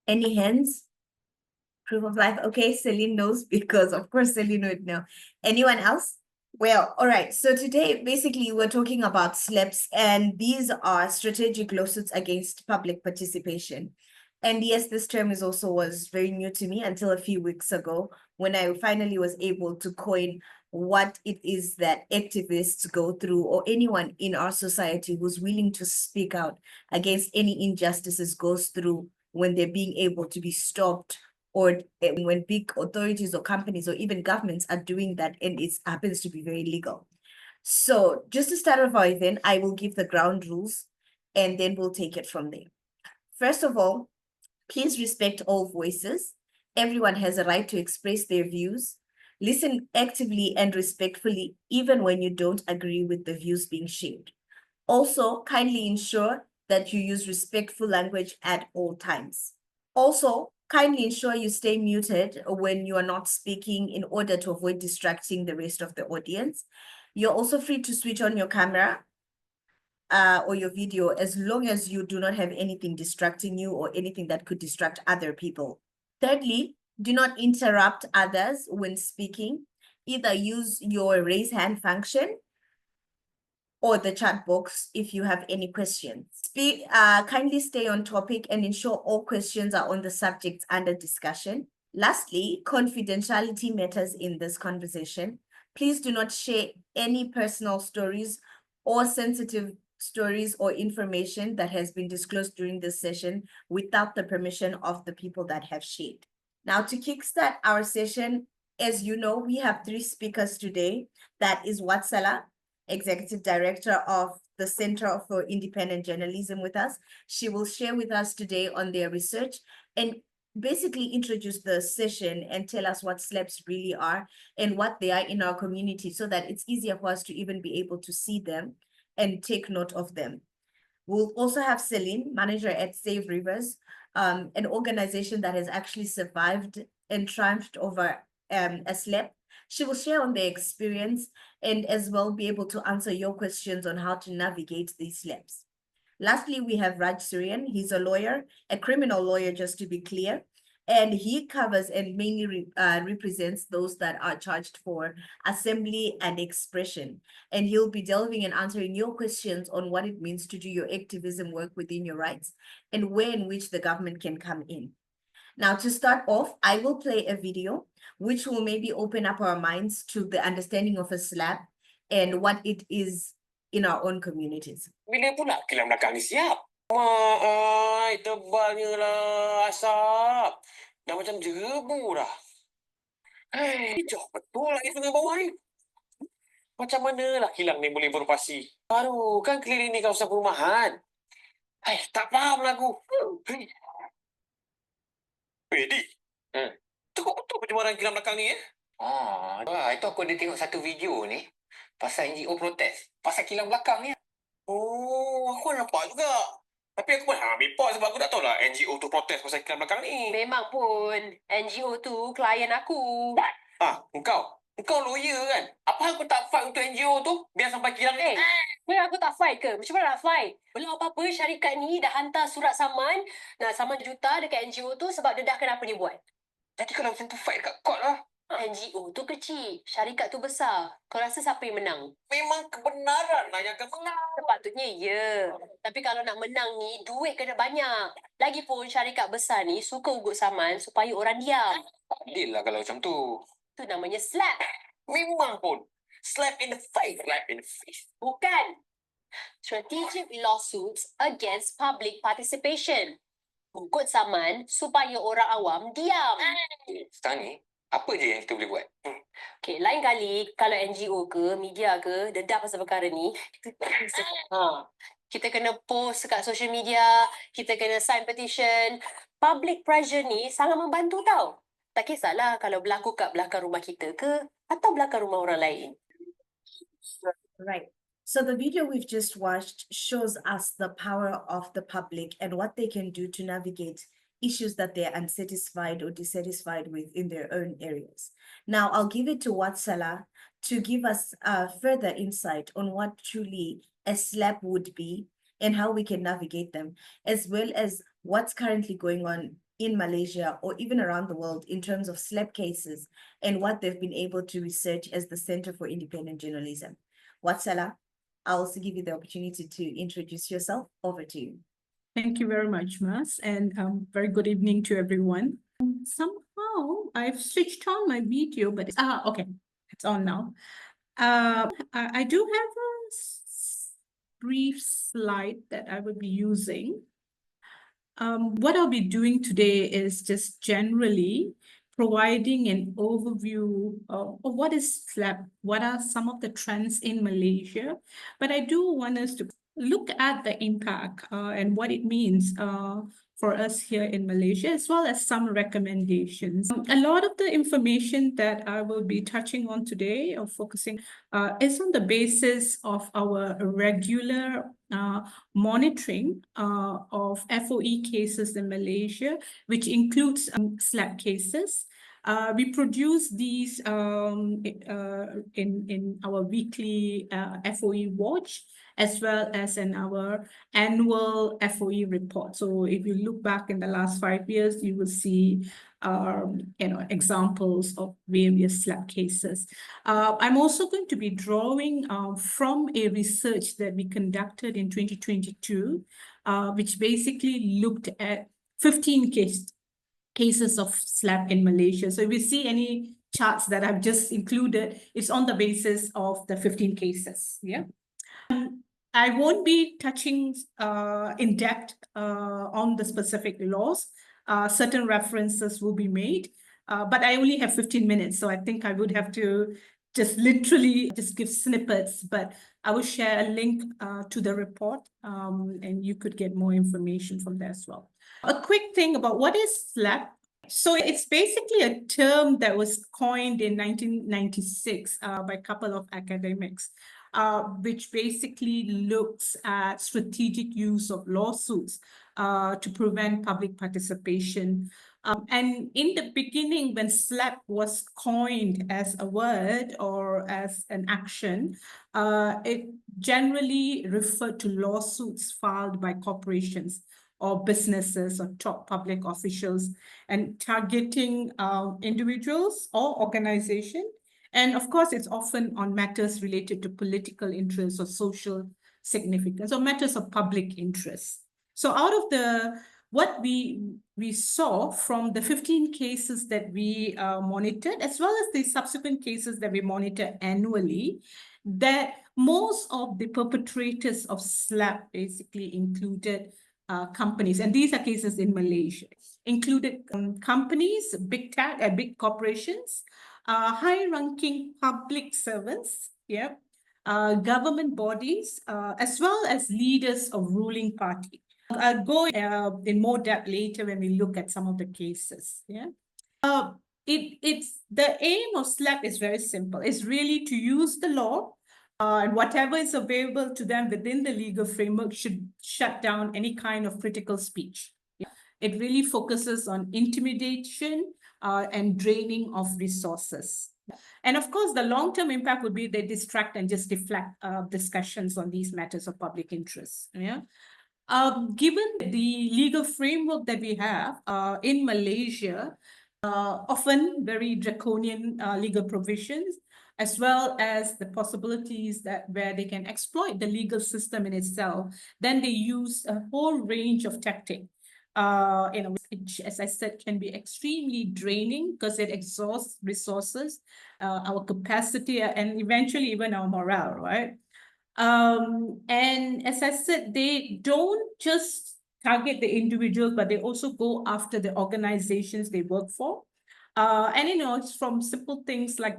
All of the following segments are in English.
Any hands? Proof of life. Okay, Celine knows because of course Celine would know. Anyone else? Well, all right. So today, basically, we're talking about SLAPPs, and these are strategic lawsuits against public participation. And yes, this term was very new to me until a few weeks ago when I finally was able to coin what it is that activists go through, or anyone in our society who's willing to speak out against any injustices goes through when they're being able to be stopped, or when big authorities or companies or even governments are doing that and it happens to be very legal. So just to start off our event, I will give the ground rules and then we'll take it from there. First of all, please respect all voices. Everyone has a right to express their views. Listen actively and respectfully, even when you don't agree with the views being shared. Also, kindly ensure that you use respectful language at all times. Also, kindly ensure you stay muted when you are not speaking in order to avoid distracting the rest of the audience. You're also free to switch on your camera or your video as long as you do not have anything distracting you or anything that could distract other people. Thirdly, do not interrupt others when speaking. Either use your raise hand function or the chat box if you have any questions. Kindly stay on topic and ensure all questions are on the subjects under discussion. Lastly, confidentiality matters in this conversation. Please do not share any personal stories or sensitive stories or information that has been disclosed during this session without the permission of the people that have shared. Now, to kickstart our session, as you know, we have 3 speakers today. That is Watsala, Executive Director of the Center for Independent Journalism with us. She will share with us today on their research and basically introduce the session and tell us what SLAPPs really are and what they are in our community so that it's easier for us to even be able to see them and take note of them. We'll also have Celine, manager at Save Rivers, an organization that has actually survived and triumphed over a SLAPP. She will share on their experience and as well be able to answer your questions on how to navigate these SLAPPs. Lastly, we have Raj Suryan. He's a lawyer, a criminal lawyer, just to be clear. And he covers and mainly represents those that are charged for assembly and expression. And he'll be delving and answering your questions on what it means to do your activism work within your rights and where in which the government can come in. Now, to start off, I will play a video which will maybe open up our minds to the understanding of a SLAPP and what it is in our own communities. Bila pula kilang belakang ni siap? Tebalnya lah asap. Dah macam jerebu dah. Jauh betul lagi sungai bawah ni. Macam mana lah kilang ni boleh beroperasi? Baru kan keliling ni kawasan perumahan. Tak faham lah aku. Di. Cukup betul pencemaran kilang belakang ni itu aku ada tengok satu video ni pasal NGO protes pasal kilang belakang ni. Aku nampak juga. Tapi aku pun ambil pause sebab aku tak tahu lah NGO tu protes pasal kilang belakang ni. Memang pun NGO tu klien aku. Engkau lawyer kan? Apa aku tak fight untuk NGO tu biar sampai kilang ni? Aku tak fight ke? Macam mana nak fight? Belum apa-apa syarikat ni dah hantar surat saman. Saman juta dekat NGO tu sebab dedahkan apa dia buat. Jadi kalau macam tu fight dekat court lah. NGO tu kecil, syarikat tu besar. Kau rasa siapa yang menang? Memang kebenaran lah yang akan menang. Sepatutnya ya. Tapi kalau nak menang ni, duit kena banyak. Lagipun syarikat besar ni suka ugut saman supaya orang diam. Adil lah kalau macam tu. Tu namanya SLAPP. Memang pun. Slap in the face. Slap in the face. Bukan. Strategic lawsuits against public participation. Ugut saman supaya orang awam diam. Sekarang ni, apa je yang kita boleh buat? Okay, lain kali kalau NGO ke, media ke, dedah pasal perkara ni, kita kena post kat social media, kita kena sign petition. Public pressure ni sangat membantu tau. Tak kisahlah kalau berlaku kat belakang rumah kita ke, atau belakang rumah orang lain. Right. So the video we've just watched shows us the power of the public and what they can do to navigate issues that they're unsatisfied or dissatisfied with in their own areas. Now, I'll give it to Watsala to give us further insight on what truly a SLAPP would be and how we can navigate them, as well as what's currently going on in Malaysia or even around the world in terms of SLAPP cases and what they've been able to research as the Center for Independent Journalism. Watsala, I'll also give you the opportunity to introduce yourself. Over to you. Thank you very much, Mas, and very good evening to everyone. Somehow I've switched on my video, but okay, it's on now. I do have a brief slide that I will be using. What I'll be doing today is just generally providing an overview of what is SLAPP, what are some of the trends in Malaysia, but I do want us to look at the impact and what it means for us here in Malaysia, as well as some recommendations. A lot of the information that I will be touching on today or focusing is on the basis of our regular monitoring of FOE cases in Malaysia, which includes SLAPP cases. We produce these in our weekly FOE watch, as well as in our annual FOE report. So if you look back in the last 5 years, you will see examples of various SLAPP cases. I'm also going to be drawing from a research that we conducted in 2022, which basically looked at 15 cases of SLAPP in Malaysia. So if you see any charts that I've just included, it's on the basis of the 15 cases. Yeah. I won't be touching in depth on the specific laws. Certain references will be made, but I only have 15 minutes, so I think I would have to just literally just give snippets, but I will share a link to the report and you could get more information from there as well. A quick thing about what is SLAPP. So it's basically a term that was coined in 1996 by a couple of academics, which basically looks at strategic use of lawsuits to prevent public participation. And in the beginning, when SLAPP was coined as a word or as an action, it generally referred to lawsuits filed by corporations or businesses or top public officials and targeting individuals or organizations. And of course, it's often on matters related to political interest or social significance or matters of public interest. So out of what we saw from the 15 cases that we monitored, as well as the subsequent cases that we monitor annually, that most of the perpetrators of SLAPP basically included companies, and these are cases in Malaysia, included companies, big tech, big corporations, high-ranking public servants, government bodies, as well as leaders of ruling party. I'll go in more depth later when we look at some of the cases. It's the aim of SLAPP is very simple. It's really to use the law and whatever is available to them within the legal framework should shut down any kind of critical speech. It really focuses on intimidation and draining of resources. And of course, the long-term impact would be they distract and just deflect discussions on these matters of public interest. Given the legal framework that we have in Malaysia, often very draconian legal provisions, as well as the possibilities that where they can exploit the legal system in itself, then they use a whole range of tactics. Which, as I said, can be extremely draining because it exhausts resources, our capacity, and eventually even our morale, right? And as I said, they don't just target the individual, but they also go after the organizations they work for. And it's from simple things like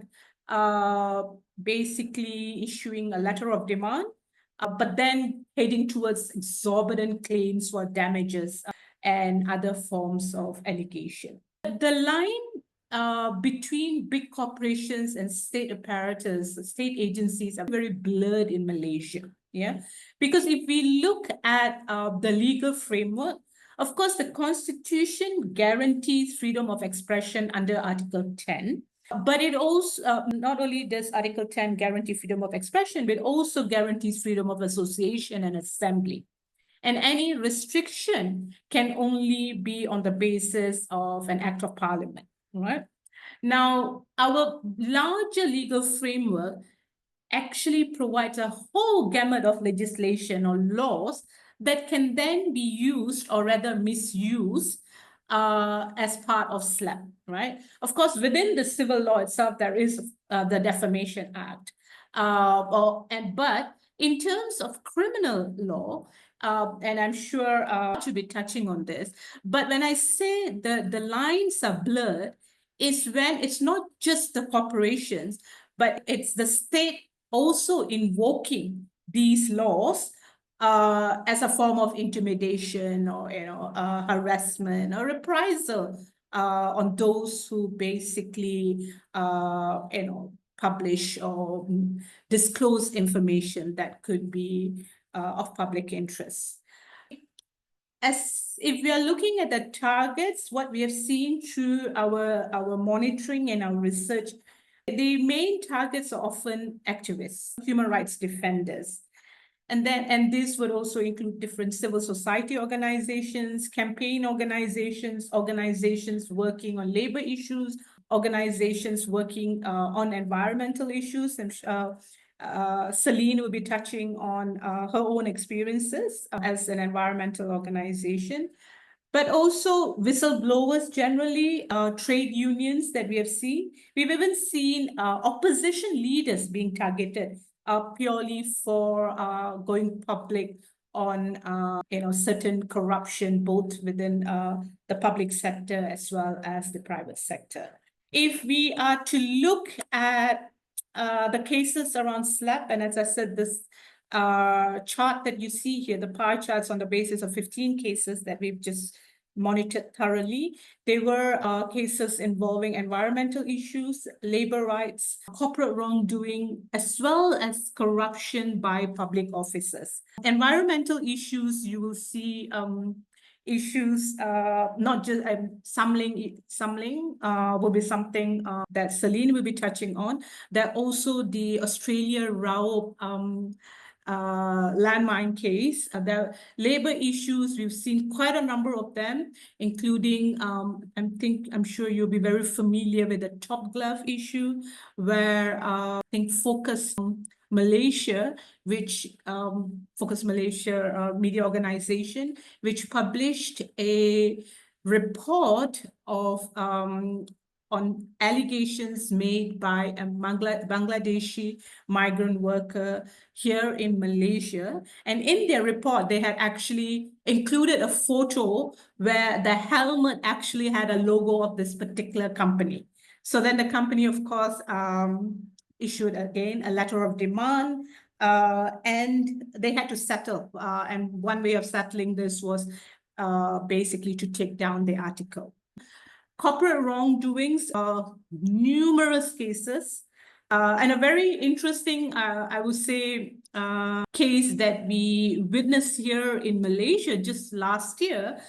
basically issuing a letter of demand, but then heading towards exorbitant claims for damages and other forms of allegation. The line between big corporations and state apparatus, state agencies are very blurred in Malaysia. Because if we look at the legal framework, of course, the Constitution guarantees freedom of expression under Article 10. But it also, not only does Article 10 guarantee freedom of expression, but it also guarantees freedom of association and assembly. And any restriction can only be on the basis of an act of parliament, right? Now, our larger legal framework actually provides a whole gamut of legislation or laws that can then be used or rather misused as part of SLAPP, right? Of course, within the civil law itself, there is the Defamation Act. But in terms of criminal law, and I'm sure to be touching on this, but when I say the lines are blurred, is when it's not just the corporations, but it's the state also invoking these laws as a form of intimidation or harassment or reprisal on those who basically publish or disclose information that could be of public interest. As if we are looking at the targets, what we have seen through our monitoring and our research, the main targets are often activists, human rights defenders. And this would also include different civil society organizations, campaign organizations, organizations working on labor issues, organizations working on environmental issues. And Celine will be touching on her own experiences as an environmental organization, but also whistleblowers generally, trade unions that we have seen. We've even seen opposition leaders being targeted purely for going public on certain corruption, both within the public sector as well as the private sector. If we are to look at the cases around SLAPP, and as I said, this chart that you see here, the pie charts on the basis of 15 cases that we've just monitored thoroughly. They were cases involving environmental issues, labor rights, corporate wrongdoing, as well as corruption by public officers. Environmental issues, you will see issues, not just Samling will be something that Celine will be touching on. There are also the Australia Rao landmine case. The labor issues, we've seen quite a number of them, including, I'm sure you'll be very familiar with the Top Glove issue, where I think Focus Malaysia, which Focus Malaysia media organization, which published a report of on allegations made by a Bangladeshi migrant worker here in Malaysia. And in their report, they had actually included a photo where the helmet actually had a logo of this particular company. So then the company, of course, issued again a letter of demand, and they had to settle. And one way of settling this was basically to take down the article. Corporate wrongdoings, numerous cases, and a very interesting, I would say, case that we witnessed here in Malaysia just last year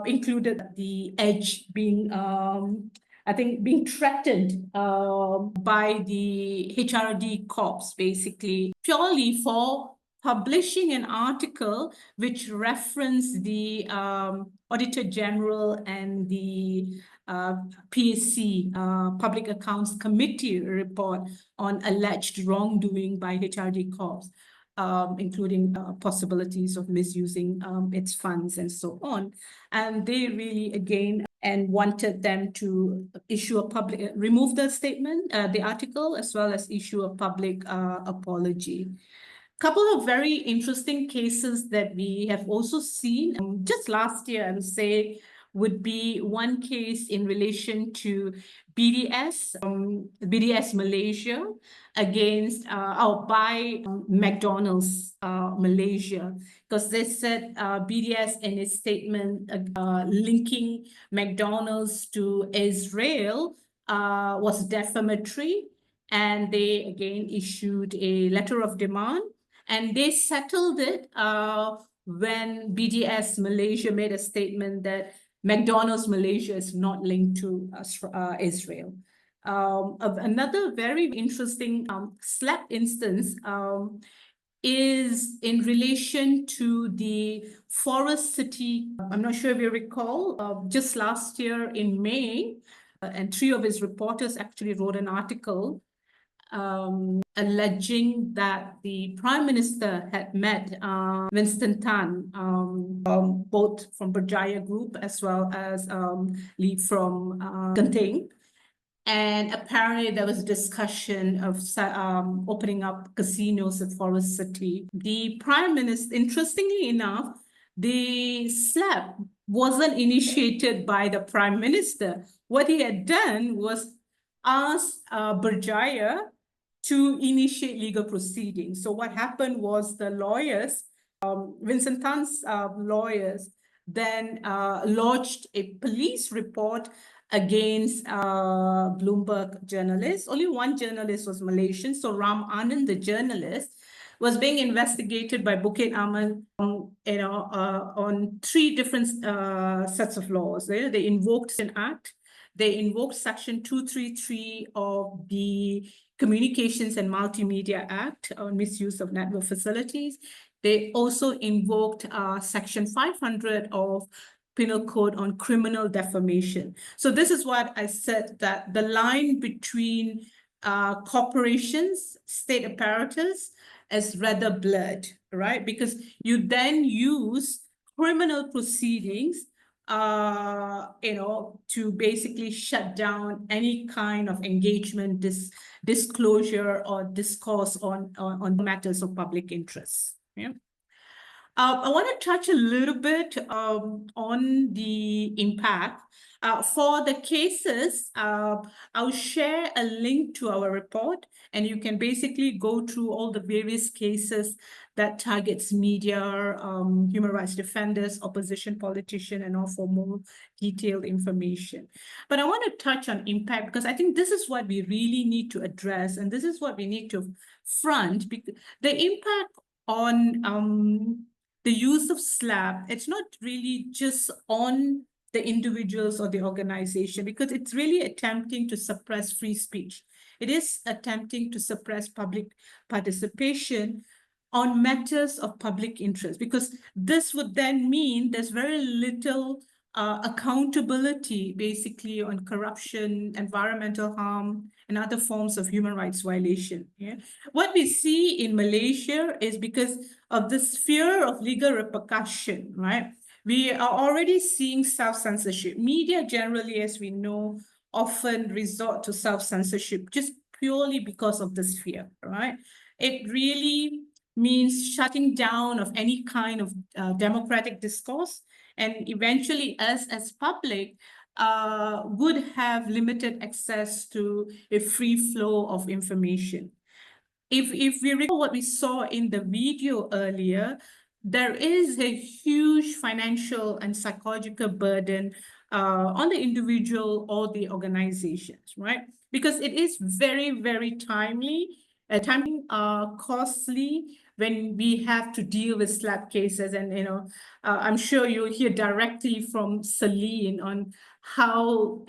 included the Edge being, I think, being threatened by the HRD corps, basically, purely for publishing an article which referenced the Auditor General and the PAC, Public Accounts Committee report on alleged wrongdoing by HRD corps, including possibilities of misusing its funds and so on. And they really, again, and wanted them to issue a public, remove the statement, the article, as well as issue a public apology. Couple of very interesting cases that we have also seen just last year, I would say, would be one case in relation to BDS Malaysia against by McDonald's Malaysia, because they said BDS in its statement linking McDonald's to Israel was defamatory, and they again issued a letter of demand, and they settled it when BDS Malaysia made a statement that McDonald's Malaysia is not linked to Israel. Another very interesting SLAPP instance is in relation to the Forest City. I'm not sure if you recall, just last year in May, and three of his reporters actually wrote an article alleging that the Prime Minister had met Winston Tan, both from Berjaya Group as well as Lee from Genting. And apparently there was discussion of opening up casinos at Forest City. The Prime Minister, interestingly enough, the SLAPP wasn't initiated by the Prime Minister. What he had done was ask Berjaya to initiate legal proceedings. So what happened was the lawyers, Vincent Tan's lawyers, then lodged a police report against Bloomberg journalists. Only one journalist was Malaysian. So Ram Anand, the journalist, was being investigated by Bukit Aman, on three different sets of laws. They invoked an act. They invoked Section 233 of the Communications and Multimedia Act on misuse of network facilities. They also invoked Section 500 of Penal Code on criminal defamation. So this is what I said, that the line between corporations, state apparatus, is rather blurred, right? Because you then use criminal proceedings to basically shut down any kind of engagement, disclosure or discourse on matters of public interest. Yeah. I want to touch a little bit on the impact. For the cases, I'll share a link to our report, and you can basically go through all the various cases that targets media, human rights defenders, opposition politician, and all for more detailed information. But I want to touch on impact because I think this is what we really need to address, and this is what we need to front. Because the impact on the use of SLAPP, it's not really just on the individuals or the organization, because it's really attempting to suppress free speech. It is attempting to suppress public participation on matters of public interest, because this would then mean there's very little accountability, basically, on corruption, environmental harm, and other forms of human rights violation. Yeah? What we see in Malaysia is because of this fear of legal repercussion, right? We are already seeing self-censorship. Media generally, as we know, often resort to self-censorship just purely because of this fear, right? It really means shutting down of any kind of democratic discourse, and eventually us as public would have limited access to a free flow of information. If we recall what we saw in the video earlier, there is a huge financial and psychological burden on the individual or the organizations, right? Because it is very, very timely, costly when we have to deal with SLAPP cases. And, I'm sure you'll hear directly from Celine on how,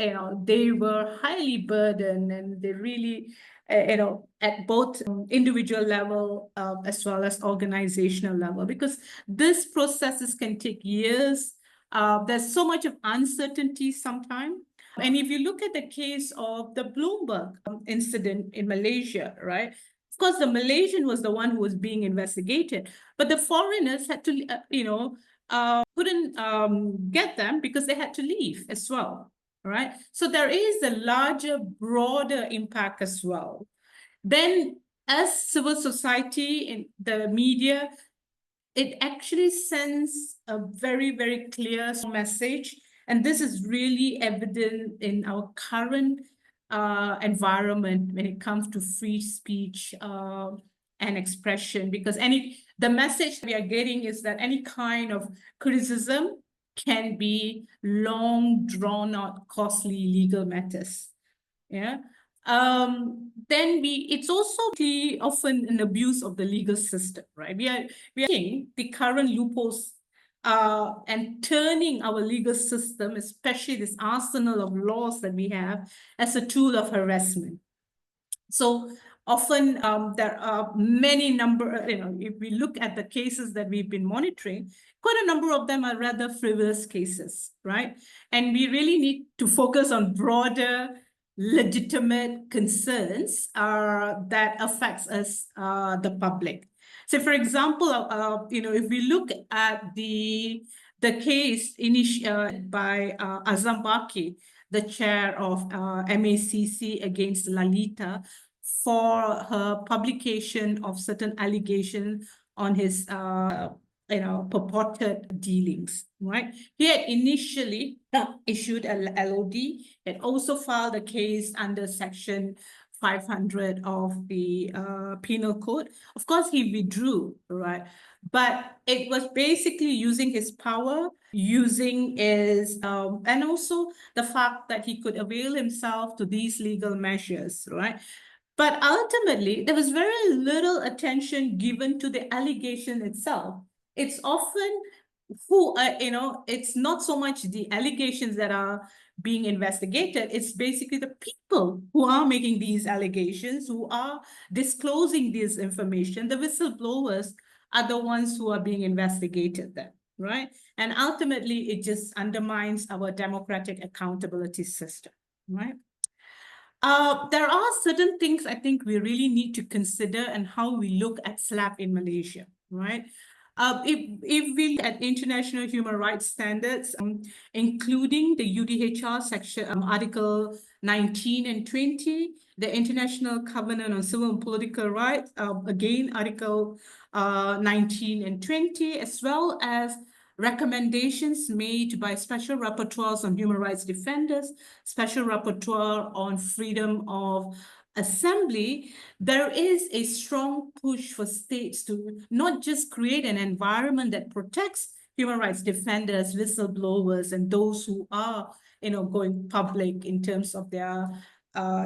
they were highly burdened, and they really, at both individual level as well as organizational level, because these processes can take years. There's so much of uncertainty sometimes. And if you look at the case of the Bloomberg incident in Malaysia, right? Of course, the Malaysian was the one who was being investigated, but the foreigners had to, couldn't get them because they had to leave as well, right? So there is a larger, broader impact as well. Then, as civil society in the media, it actually sends a very, very clear message. And this is really evident in our current environment when it comes to free speech and expression, because the message we are getting is that any kind of criticism can be long, drawn out, costly legal matters. Yeah. Then it's also often an abuse of the legal system, right? We are seeing the current loopholes and turning our legal system, especially this arsenal of laws that we have, as a tool of harassment. So often there are many number, if we look at the cases that we've been monitoring, quite a number of them are rather frivolous cases, right? And we really need to focus on broader, legitimate concerns that affects us, the public. So, for example, if we look at the case initiated by Azam Baki, the chair of MACC against Lalita, for her publication of certain allegations on his purported dealings, right? He had initially issued a LOD, and also filed a case under Section 500 of the Penal Code. Of course, he withdrew, right? But it was basically using his power, using his, and also the fact that he could avail himself to these legal measures, right? But ultimately, there was very little attention given to the allegation itself. It's often it's not so much the allegations that are being investigated, it's basically the people who are making these allegations, who are disclosing this information. The whistleblowers are the ones who are being investigated then, right? And ultimately, it just undermines our democratic accountability system, right? There are certain things I think we really need to consider and how we look at SLAPP in Malaysia, right? If we look at international human rights standards, including the UDHR section, Article 19 and 20, the International Covenant on Civil and Political Rights, again, Article 19 and 20, as well as recommendations made by special rapporteurs on human rights defenders, special rapporteur on freedom of assembly, there is a strong push for states to not just create an environment that protects human rights defenders, whistleblowers, and those who are, going public in terms of their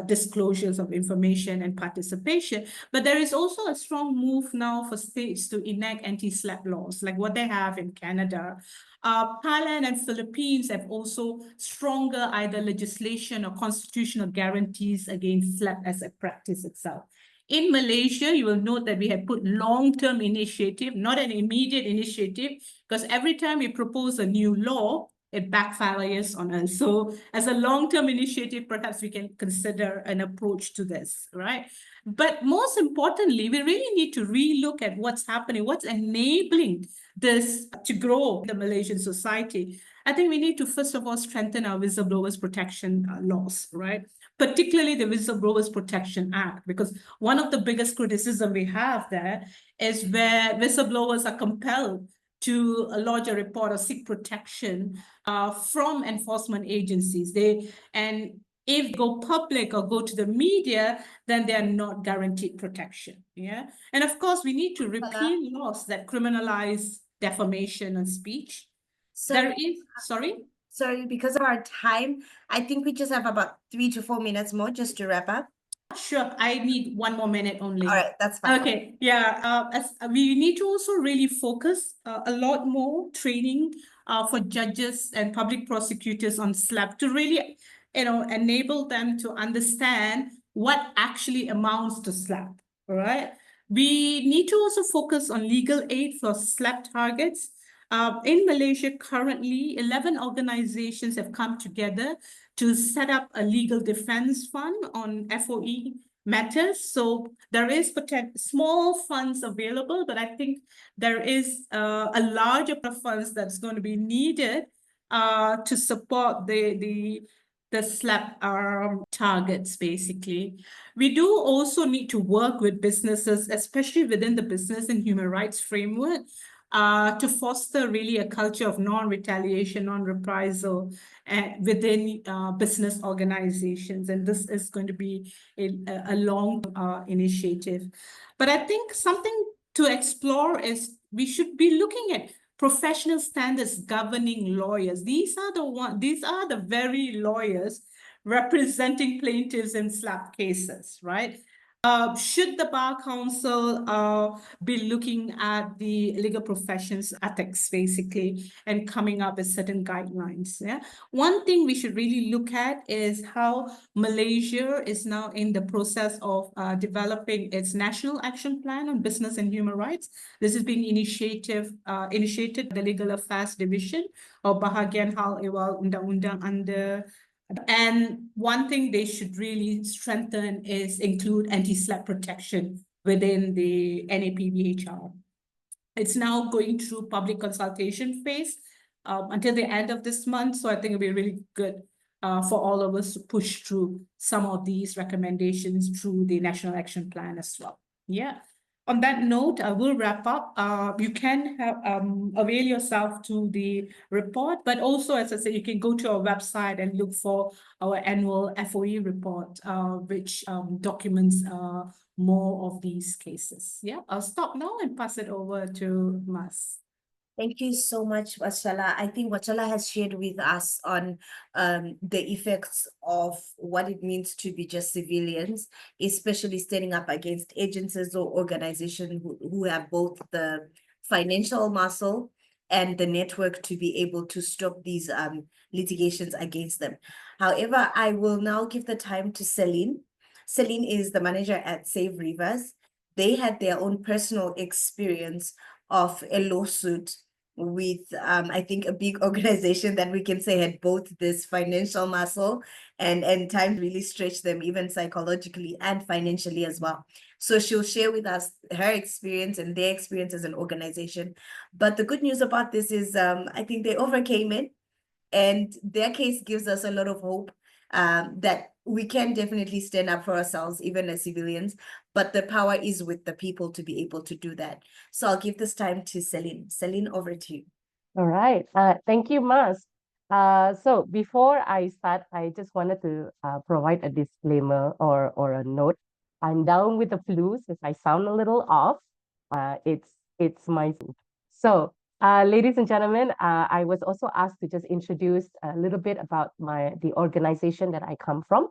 disclosures of information and participation. But there is also a strong move now for states to enact anti-SLAPP laws, like what they have in Canada. Thailand and Philippines have also stronger either legislation or constitutional guarantees against SLAPP as a practice itself. In Malaysia, you will note that we have put long-term initiative, not an immediate initiative, because every time we propose a new law, it backfires on us. So as a long-term initiative, perhaps we can consider an approach to this, right? But most importantly, we really need to relook at what's happening, what's enabling this to grow in the Malaysian society. I think we need to, first of all, strengthen our whistleblowers protection laws, right? Particularly the Whistleblowers Protection Act, because one of the biggest criticism we have there is where whistleblowers are compelled to lodge a report or seek protection from enforcement agencies. And if they go public or go to the media, then they are not guaranteed protection. Yeah. And of course, we need to repeal laws that criminalize defamation and speech. So, Sorry, because of our time, I think we just have about 3 to 4 minutes more just to wrap up. Sure, I need 1 more minute only. All right, that's fine. Okay, yeah, as we need to also really focus a lot more training for judges and public prosecutors on SLAPP to really, enable them to understand what actually amounts to SLAPP, all right? We need to also focus on legal aid for SLAPP targets. In Malaysia, currently, 11 organizations have come together to set up a legal defense fund on FOE matters. So there is small funds available, but I think there is a larger funds that's going to be needed to support the SLAPP targets, basically. We do also need to work with businesses, especially within the business and human rights framework, to foster really a culture of non-retaliation, non-reprisal within business organizations. And this is going to be a long initiative. But I think something to explore is we should be looking at professional standards governing lawyers. These are the very lawyers representing plaintiffs in SLAPP cases, right? Should the Bar Council be looking at the legal professions ethics, basically, and coming up with certain guidelines? Yeah. One thing we should really look at is how Malaysia is now in the process of developing its National Action Plan on Business and Human Rights. This is being initiated by the Legal Affairs Division of Bahagian Hal Ehwal Undang-Undang under. And one thing they should really strengthen is include anti-SLAPP protection within the NAPBHR. It's now going through public consultation phase until the end of this month. So I think it'll be really good for all of us to push through some of these recommendations through the National Action Plan as well. Yeah. On that note, I will wrap up. You can have avail yourself to the report, but also, as I said, you can go to our website and look for our annual FOE report, which documents more of these cases. Yeah, I'll stop now and pass it over to Mas. Thank you so much, Washala. I think Washala has shared with us on the effects of what it means to be just civilians, especially standing up against agencies or organizations who have both the financial muscle and the network to be able to stop these litigations against them. However, I will now give the time to Celine. Celine is the manager at Save Rivers. They had their own personal experience of a lawsuit with I think a big organization that we can say had both this financial muscle and time really stretched them even psychologically and financially as well. So she'll share with us her experience and their experience as an organization. But the good news about this is I think they overcame it, and their case gives us a lot of hope that we can definitely stand up for ourselves, even as civilians, but the power is with the people to be able to do that. So I'll give this time to Celine. Celine, over to you. All right. Thank you, Mas. So before I start, I just wanted to provide a disclaimer or a note. I'm down with the flu, so if I sound a little off, it's my fault. So, ladies and gentlemen, I was also asked to just introduce a little bit about the organization that I come from.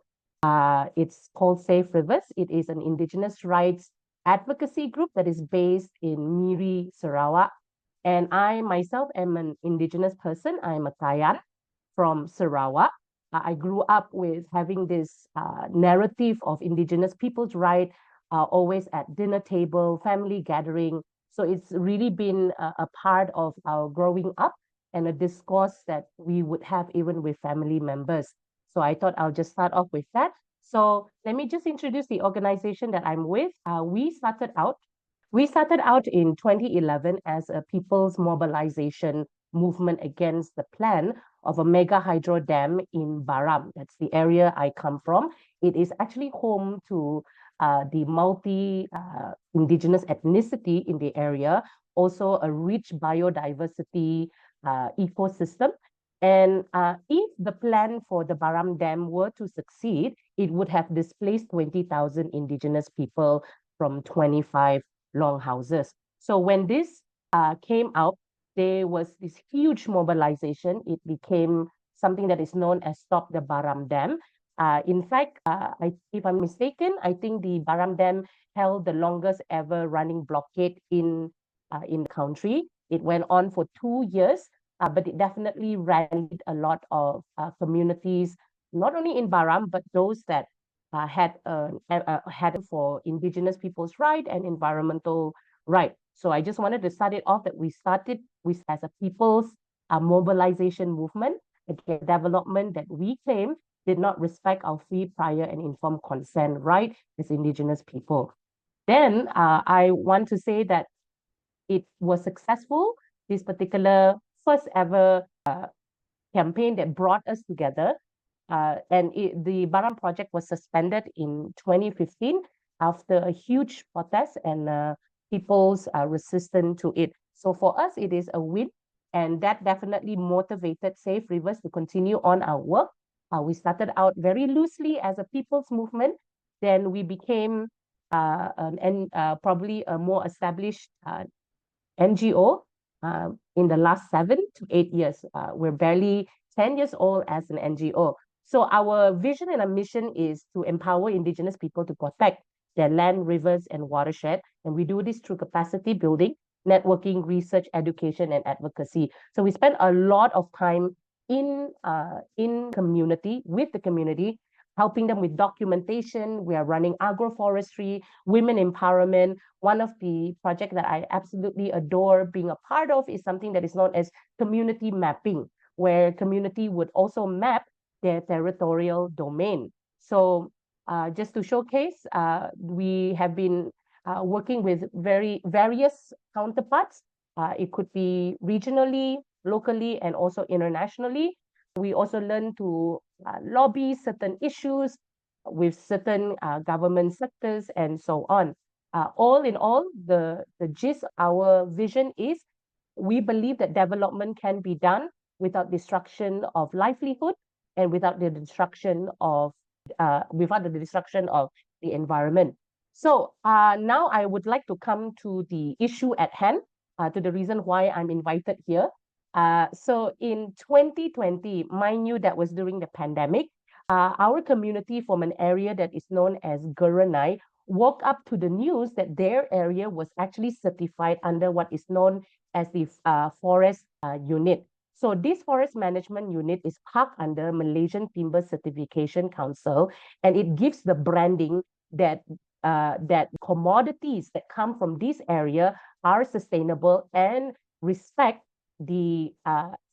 It's called Safe Rivers. It is an indigenous rights advocacy group that is based in Miri, Sarawak. And I myself am an indigenous person. I'm a Kayan from Sarawak. I grew up with having this narrative of indigenous people's right, always at dinner table, family gathering. So it's really been a part of our growing up and a discourse that we would have even with family members. So I thought I'll just start off with that. So let me just introduce the organization that I'm with. We started out in 2011 as a people's mobilization movement against the plan of a mega hydro dam in Baram. That's the area I come from. It is actually home to the multi-indigenous ethnicity in the area, also a rich biodiversity ecosystem. And if the plan for the Baram Dam were to succeed, it would have displaced 20,000 indigenous people from 25 longhouses. So when this came out, there was this huge mobilization. It became something that is known as Stop the Baram Dam. In fact, if I'm mistaken, I think the Baram Dam held the longest ever running blockade in the country. It went on for 2 years, but it definitely rallied a lot of communities, not only in Baram, but those that had for indigenous people's right and environmental right. So I just wanted to start it off that we started with as a people's mobilization movement against development that we claim did not respect our free, prior, and informed consent right as indigenous people. Then I want to say that it was successful, this particular first ever campaign that brought us together. And the Baram project was suspended in 2015 after a huge protest and people's resistance to it. So for us, it is a win, and that definitely motivated Safe Rivers to continue on our work. We started out very loosely as a people's movement. Then we became probably a more established NGO in the last 7 to 8 years. We're barely 10 years old as an NGO. So our vision and our mission is to empower indigenous people to protect their land, rivers, and watershed. And we do this through capacity building, networking, research, education, and advocacy. So we spend a lot of time in community, with the community, helping them with documentation. We are running agroforestry, women empowerment. One of the projects that I absolutely adore being a part of is something that is known as community mapping, where community would also map their territorial domain. So just to showcase, we have been working with various counterparts. It could be regionally, locally, and also internationally. We also learn to lobby certain issues with certain government sectors and so on. All in all, the gist, our vision is we believe that development can be done without destruction of livelihood and without the destruction of the environment. So now I would like to come to the issue at hand, to the reason why I'm invited here. So in 2020, mind you, that was during the pandemic, our community from an area that is known as Guranai woke up to the news that their area was actually certified under what is known as the forest unit. So this forest management unit is parked under Malaysian Timber Certification Council, and it gives the branding that that commodities that come from this area are sustainable and respect the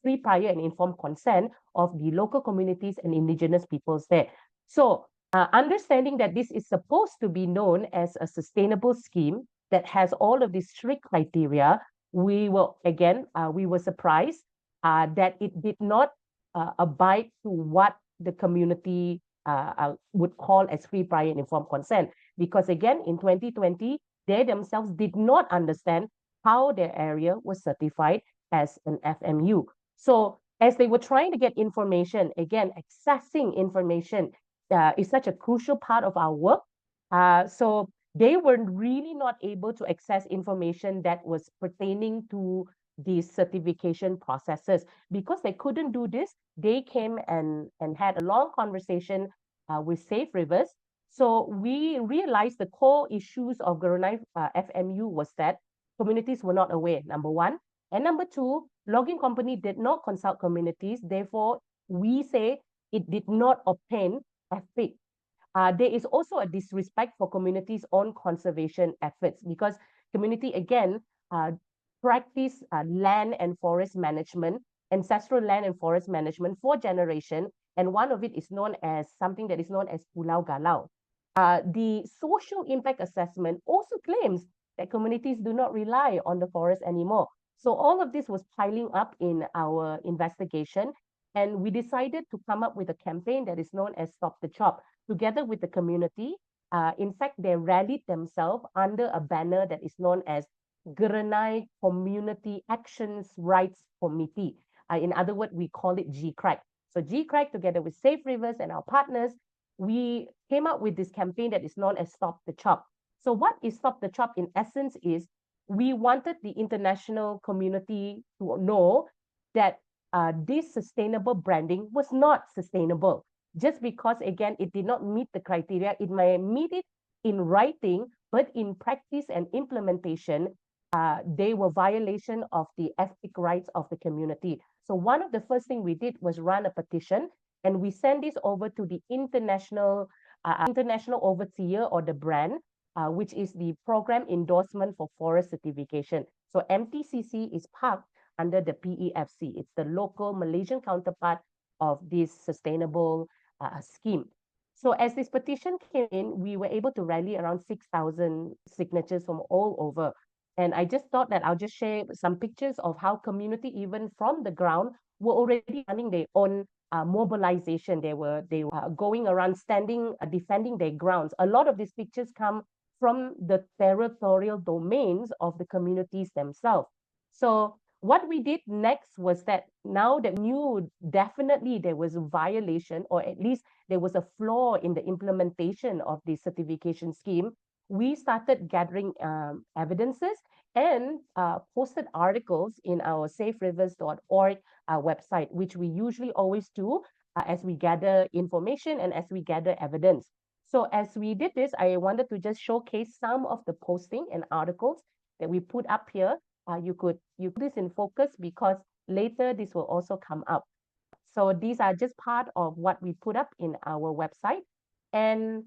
free, prior, and informed consent of the local communities and indigenous peoples there. So understanding that this is supposed to be known as a sustainable scheme that has all of these strict criteria, we were surprised that it did not abide to what the community would call as free, prior, and informed consent. Because again, in 2020, they themselves did not understand how their area was certified as an FMU. So as they were trying to get information, again, accessing information is such a crucial part of our work. So they were really not able to access information that was pertaining to these certification processes. Because they couldn't do this, they came and had a long conversation with Safe Rivers. So we realized the core issues of Gurunai FMU was that communities were not aware, number one. And number two, logging company did not consult communities. Therefore, we say it did not obtain FPIC. There is also a disrespect for communities' own conservation efforts, because community, again, practice land and forest management, ancestral land and forest management for generation. And one of it is known as something that is known as Pulau Galau. The social impact assessment also claims that communities do not rely on the forest anymore. So all of this was piling up in our investigation, and we decided to come up with a campaign that is known as Stop the Chop, together with the community. In fact, they rallied themselves under a banner that is known as Gerenai Community Actions Rights Committee. In other words, we call it GCRAC. So GCRAC, together with Safe Rivers and our partners, we came up with this campaign that is known as Stop the Chop. So what is Stop the Chop in essence is, we wanted the international community to know that this sustainable branding was not sustainable. Just because, again, it did not meet the criteria, it may meet it in writing, but in practice and implementation, they were violation of the ethic rights of the community. So one of the first thing we did was run a petition, and we sent this over to the international overseer, or the brand, which is the Program Endorsement for Forest Certification. So MTCC is parked under the PEFC. It's the local Malaysian counterpart of this sustainable scheme. So as this petition came in, we were able to rally around 6,000 signatures from all over. And I just thought that I'll just share some pictures of how community, even from the ground, were already running their own mobilization. They were going around standing, defending their grounds. A lot of these pictures come from the territorial domains of the communities themselves. So what we did next was that, now that we knew definitely there was a violation, or at least there was a flaw in the implementation of the certification scheme, we started gathering evidences and posted articles in our saferivers.org website, which we usually always do as we gather information and as we gather evidence. So as we did this, I wanted to just showcase some of the posting and articles that we put up here. You put this in focus because later this will also come up. So these are just part of what we put up in our website. And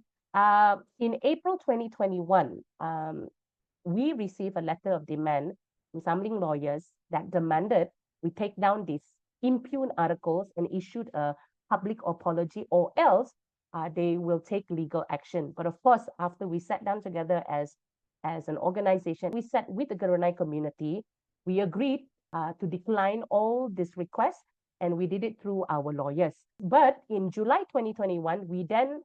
in April 2021, we received a letter of demand from Samling lawyers that demanded we take down these impugned articles and issued a public apology, or else they will take legal action. But of course, after we sat down together as an organization, we sat with the Garunai community, we agreed to decline all these requests, and we did it through our lawyers. But in July 2021, we then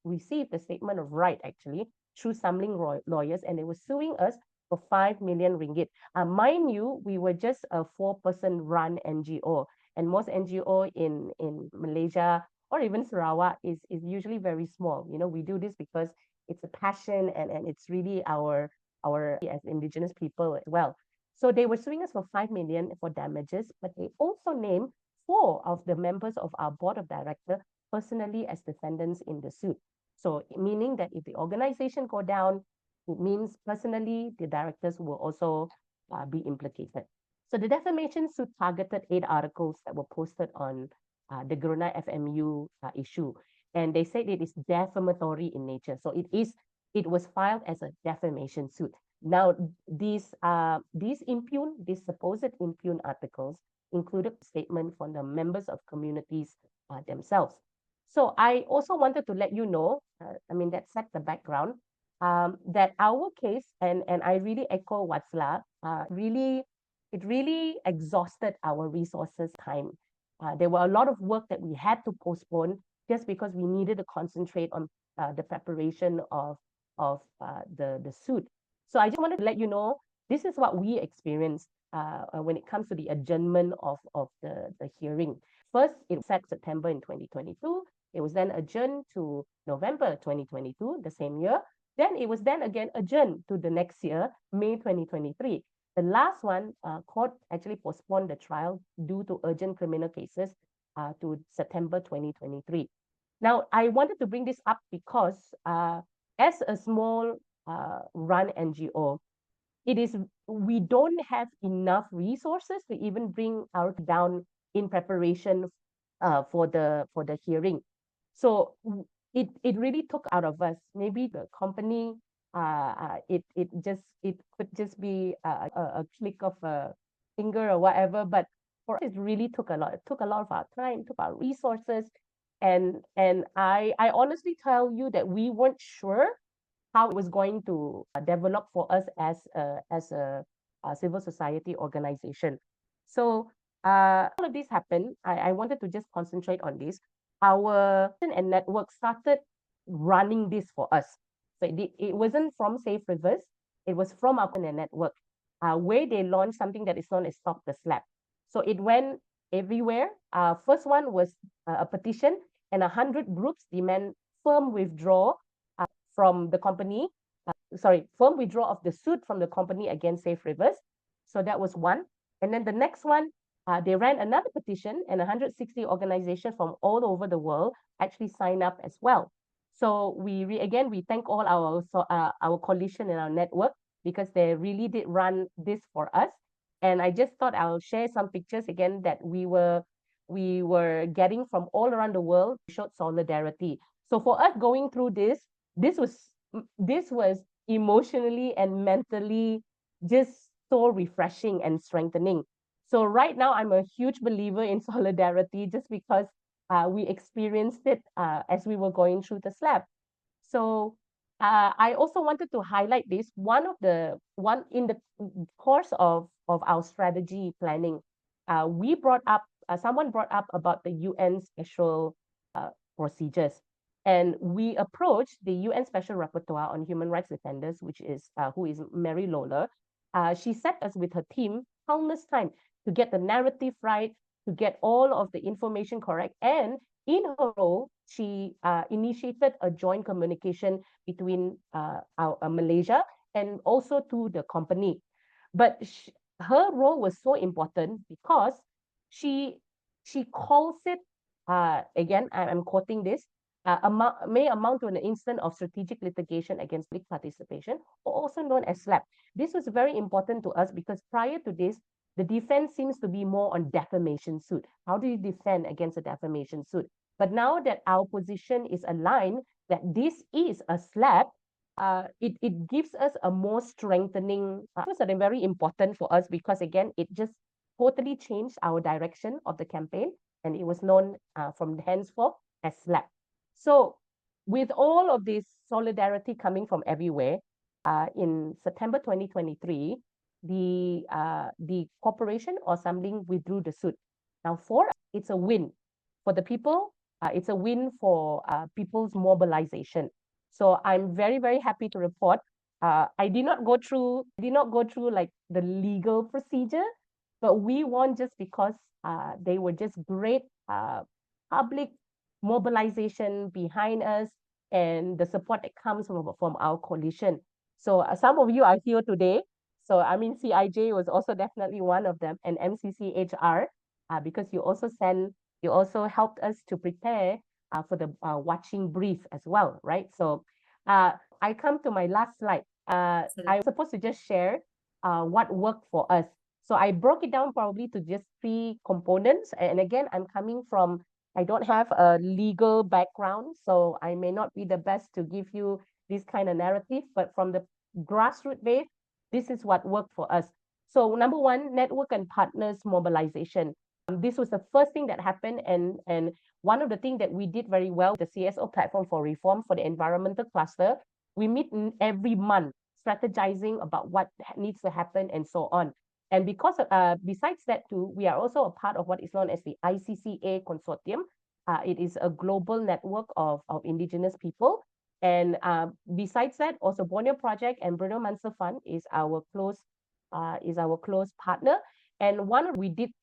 received a statement of right, actually, through Samling lawyers, and they were suing us for 5 million ringgit. Mind you, we were just a 4-person run NGO, and most NGO in Malaysia or even Sarawak is usually very small. You know, we do this because it's a passion, and it's really our as indigenous people as well. So they were suing us for 5 million for damages, but they also named 4 of the members of our board of directors personally as defendants in the suit. So meaning that if the organization go down, it means personally the directors will also be implicated. So the defamation suit targeted 8 articles that were posted on the Garunai FMU issue, and they said it is defamatory in nature. So it was filed as a defamation suit. Now these supposed impugned articles included statement from the members of communities themselves. So I also wanted to let you know, that set the background, that our case, and I really echo Watsla, it really exhausted our resources, time. There were a lot of work that we had to postpone just because we needed to concentrate on the preparation of the suit. So I just wanted to let you know, this is what we experienced when it comes to the adjournment of the hearing. First, it was set September in 2022. It was then adjourned to November 2022, the same year. Then it was then again adjourned to the next year, May 2023. The last one, court actually postponed the trial due to urgent criminal cases to September 2023. Now, I wanted to bring this up because as a small run NGO, we don't have enough resources to even bring our down in preparation for the hearing. So it really took out of us. Maybe the company, it could just be a click of a finger or whatever, but for us, it really took a lot. It took a lot of our time, took our resources, and I honestly tell you that we weren't sure how it was going to develop for us as a civil society organization. So all of this happened. I wanted to just concentrate on this. Our and network started running this for us. So it wasn't from Safe Rivers. It was from our network, where they launched something that is known as Stop the SLAPP. So it went everywhere. First one was a petition, and 100 groups demand firm withdrawal from the company, firm withdrawal of the suit from the company against Safe Rivers. So that was one. And then the next one, they ran another petition, and 160 organizations from all over the world actually signed up as well. So we thank all our coalition and our network, because they really did run this for us. And I just thought I'll share some pictures again that we were getting from all around the world, showed solidarity. So for us going through this was emotionally and mentally just so refreshing and strengthening. So right now, I'm a huge believer in solidarity, just because we experienced it as we were going through the SLAPP. So I also wanted to highlight this. One in the course of our strategy planning, someone brought up about the UN special procedures. And we approached the UN Special Rapporteur on Human Rights Defenders, who is Mary Lawler. She set us with her team countless times to get the narrative right, to get all of the information correct. And in her role, she initiated a joint communication between Malaysia and also to the company. But her role was so important because she calls it, again, I'm quoting this, may amount to an instance of strategic litigation against public participation, or also known as SLAPP. This was very important to us because prior to this, the defense seems to be more on defamation suit. How do you defend against a defamation suit? But now that our position is aligned, that this is a SLAPP, it gives us a more strengthening, was very important for us because again, it just totally changed our direction of the campaign, and it was known from henceforth as SLAPP. So with all of this solidarity coming from everywhere, in September 2023, the corporation or something withdrew the suit. Now for us, it's a win. For the people, it's a win for people's mobilization. So I'm very, very happy to report. I did not go through like the legal procedure, but we won just because they were just great public mobilization behind us and the support that comes from our coalition. So some of you are here today. So I mean, CIJ was also definitely one of them, and MCCHR, because you also helped us to prepare for the watching brief as well, right? So I come to my last slide. I'm supposed to just share what worked for us. So I broke it down probably to just 3 components. And again, I don't have a legal background, so I may not be the best to give you this kind of narrative, but from the grassroots base, this is what worked for us. So number 1, network and partners mobilization. This was the first thing that happened, and one of the things that we did very well, the CSO platform for reform for the environmental cluster, we meet every month strategizing about what needs to happen and so on. And because besides that too, we are also a part of what is known as the ICCA consortium. It is a global network of indigenous people. And besides that, also Borneo Project and Bruno Mansur Fund is our close partner. And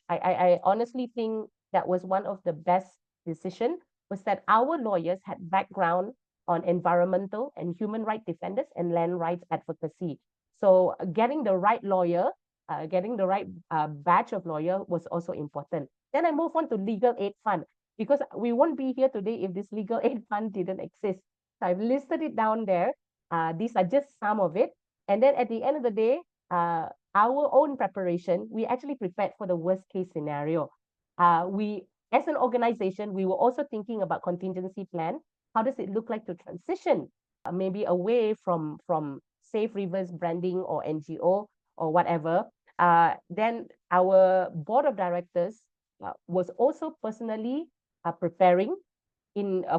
I honestly think that was one of the best decision, was that our lawyers had background on environmental and human rights defenders and land rights advocacy. So getting the right lawyer, getting the right batch of lawyer was also important. Then I move on to legal aid fund, because we won't be here today if this legal aid fund didn't exist. So I've listed it down there. These are just some of it. And then at the end of the day, our own preparation, we actually prepared for the worst case scenario. As an organization, we were also thinking about contingency plan. How does it look like to transition maybe away from Safe Rivers branding or NGO or whatever? Then our board of directors was also personally preparing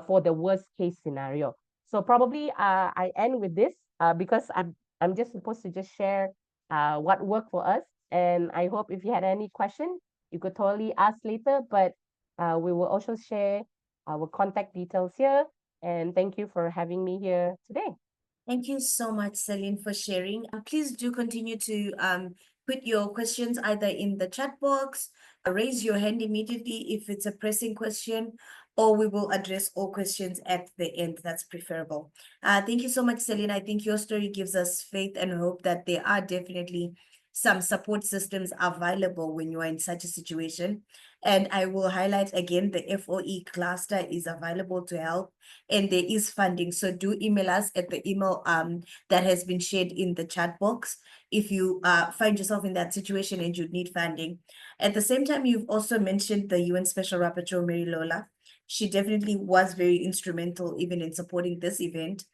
for the worst case scenario. So probably I end with this because I'm just supposed to just share what worked for us. And I hope if you had any question, you could totally ask later, but we will also share our contact details here. And thank you for having me here today. Thank you so much, Celine, for sharing. Please do continue to put your questions either in the chat box, raise your hand immediately if it's a pressing question, or we will address all questions at the end. That's preferable. Thank you so much, Celine. I think your story gives us faith and hope that there are definitely some support systems available when you are in such a situation. And I will highlight again, the FOE cluster is available to help, and there is funding. So do email us at the email that has been shared in the chat box if you find yourself in that situation and you need funding. At the same time, you've also mentioned the UN Special Rapporteur, Mary Lola. She definitely was very instrumental even in supporting this event.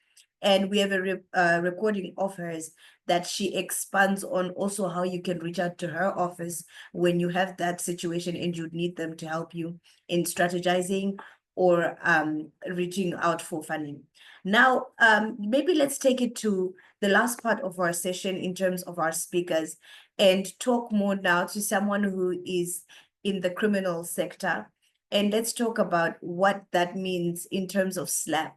And we have a recording of hers that she expands on also how you can reach out to her office when you have that situation and you need them to help you in strategizing or reaching out for funding. Now, maybe let's take it to the last part of our session in terms of our speakers and talk more now to someone who is in the criminal sector. And let's talk about what that means in terms of SLAPP,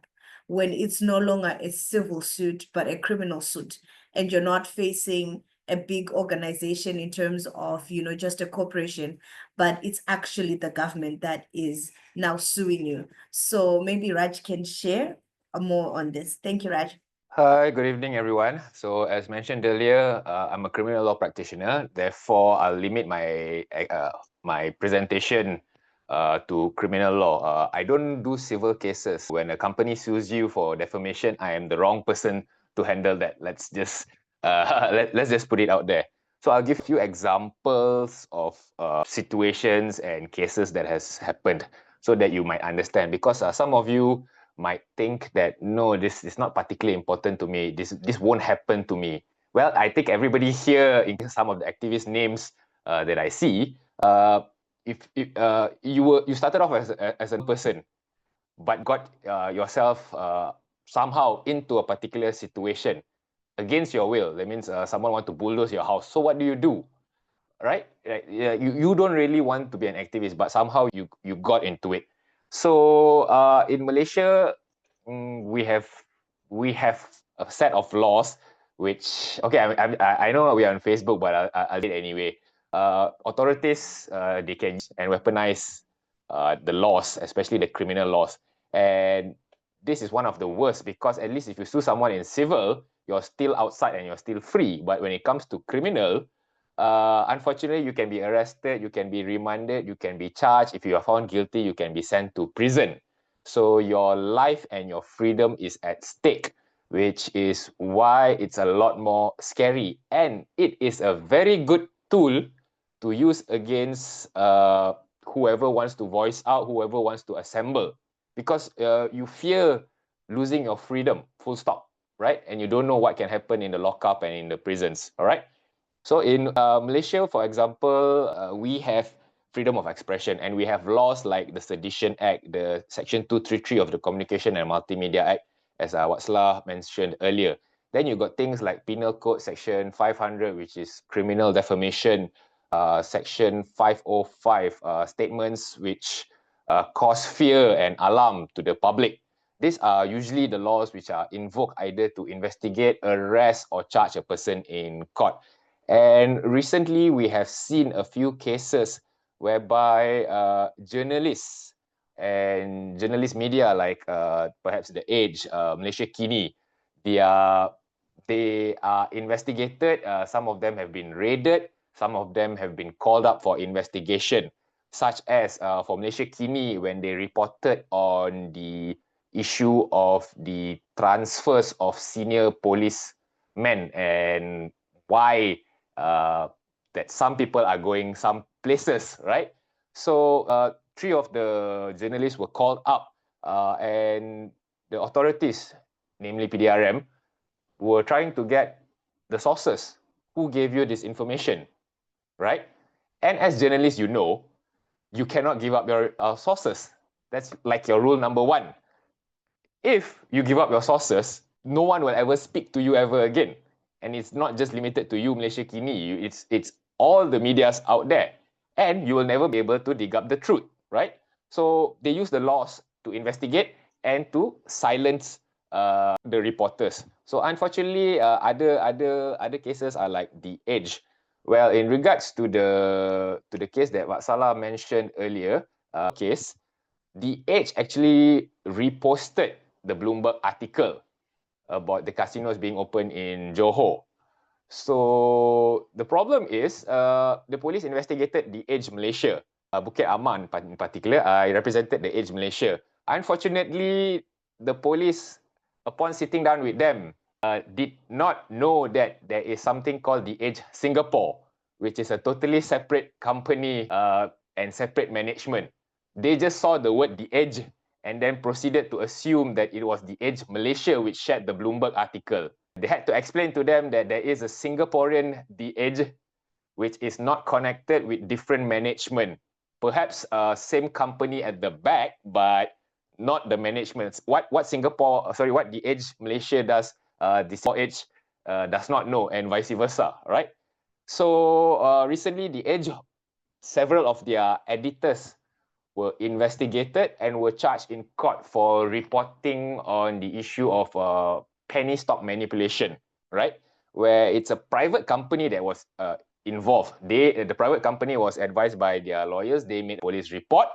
when it's no longer a civil suit, but a criminal suit, and you're not facing a big organization in terms of, just a corporation, but it's actually the government that is now suing you. So maybe Raj can share more on this. Thank you, Raj. Hi, good evening, everyone. So as mentioned earlier, I'm a criminal law practitioner. Therefore, I'll limit my presentation to criminal law. I don't do civil cases. When a company sues you for defamation, I am the wrong person to handle that. Let's just let's just put it out there. So I'll give a few examples of situations and cases that has happened so that you might understand. Because some of you might think that, no, this is not particularly important to me. This won't happen to me. Well, I think everybody here, in some of the activist names that I see, if you started off as a person, but got yourself somehow into a particular situation against your will. That means someone want to bulldoze your house. So what do? Right? Yeah, you don't really want to be an activist, but somehow you got into it. So in Malaysia, we have a set of laws which, okay, I know we are on Facebook, but I'll do it anyway. Authorities, they can use and weaponize the laws, especially the criminal laws. And this is one of the worst, because at least if you sue someone in civil, you're still outside and you're still free. But when it comes to criminal, unfortunately, you can be arrested, you can be remanded, you can be charged. If you are found guilty, you can be sent to prison. So your life and your freedom is at stake, which is why it's a lot more scary. And it is a very good tool to use against whoever wants to voice out, whoever wants to assemble. Because you fear losing your freedom, full stop, right? And you don't know what can happen in the lockup and in the prisons, all right? So in Malaysia, for example, we have freedom of expression, and we have laws like the Sedition Act, the Section 233 of the Communication and Multimedia Act, as what Slah mentioned earlier. Then you got things like Penal Code Section 500, which is criminal defamation, Section 505, statements which cause fear and alarm to the public. These are usually the laws which are invoked either to investigate, arrest, or charge a person in court. And recently, we have seen a few cases whereby journalists and journalist media, like perhaps The Age, Malaysia Kini, they are investigated. Some of them have been raided. Some of them have been called up for investigation, such as for Malaysia Kini, when they reported on the issue of the transfers of senior policemen and why that some people are going some places, right? So 3 of the journalists were called up, and the authorities, namely PDRM, were trying to get the sources. Who gave you this information, right? And as journalists, you cannot give up your sources. That's like your rule number 1. If you give up your sources, no one will ever speak to you ever again. And it's not just limited to you, Malaysia Kini. It's all the medias out there. And you will never be able to dig up the truth, right? So they use the laws to investigate and to silence the reporters. So unfortunately, other cases are like The Age. Well, in regards to the case that Wak Salah mentioned earlier, case, The Age actually reposted the Bloomberg article about the casinos being open in Johor. So the problem is the police investigated The Age Malaysia, Bukit Aman in particular. I represented The Age Malaysia. Unfortunately, the police, upon sitting down with them, did not know that there is something called The Age Singapore, which is a totally separate company and separate management. They just saw the word The Age and then proceeded to assume that it was The Age Malaysia which shared the Bloomberg article. They had to explain to them that there is a Singaporean The Age which is not connected with different management. Perhaps same company at the back, but not the management. What The Age Malaysia does, the Singapore Age does not know, and vice versa, right? So recently, The Age, several of their editors were investigated and were charged in court for reporting on the issue of penny stock manipulation, right? Where it's a private company that was involved. The private company was advised by their lawyers. They made a police report,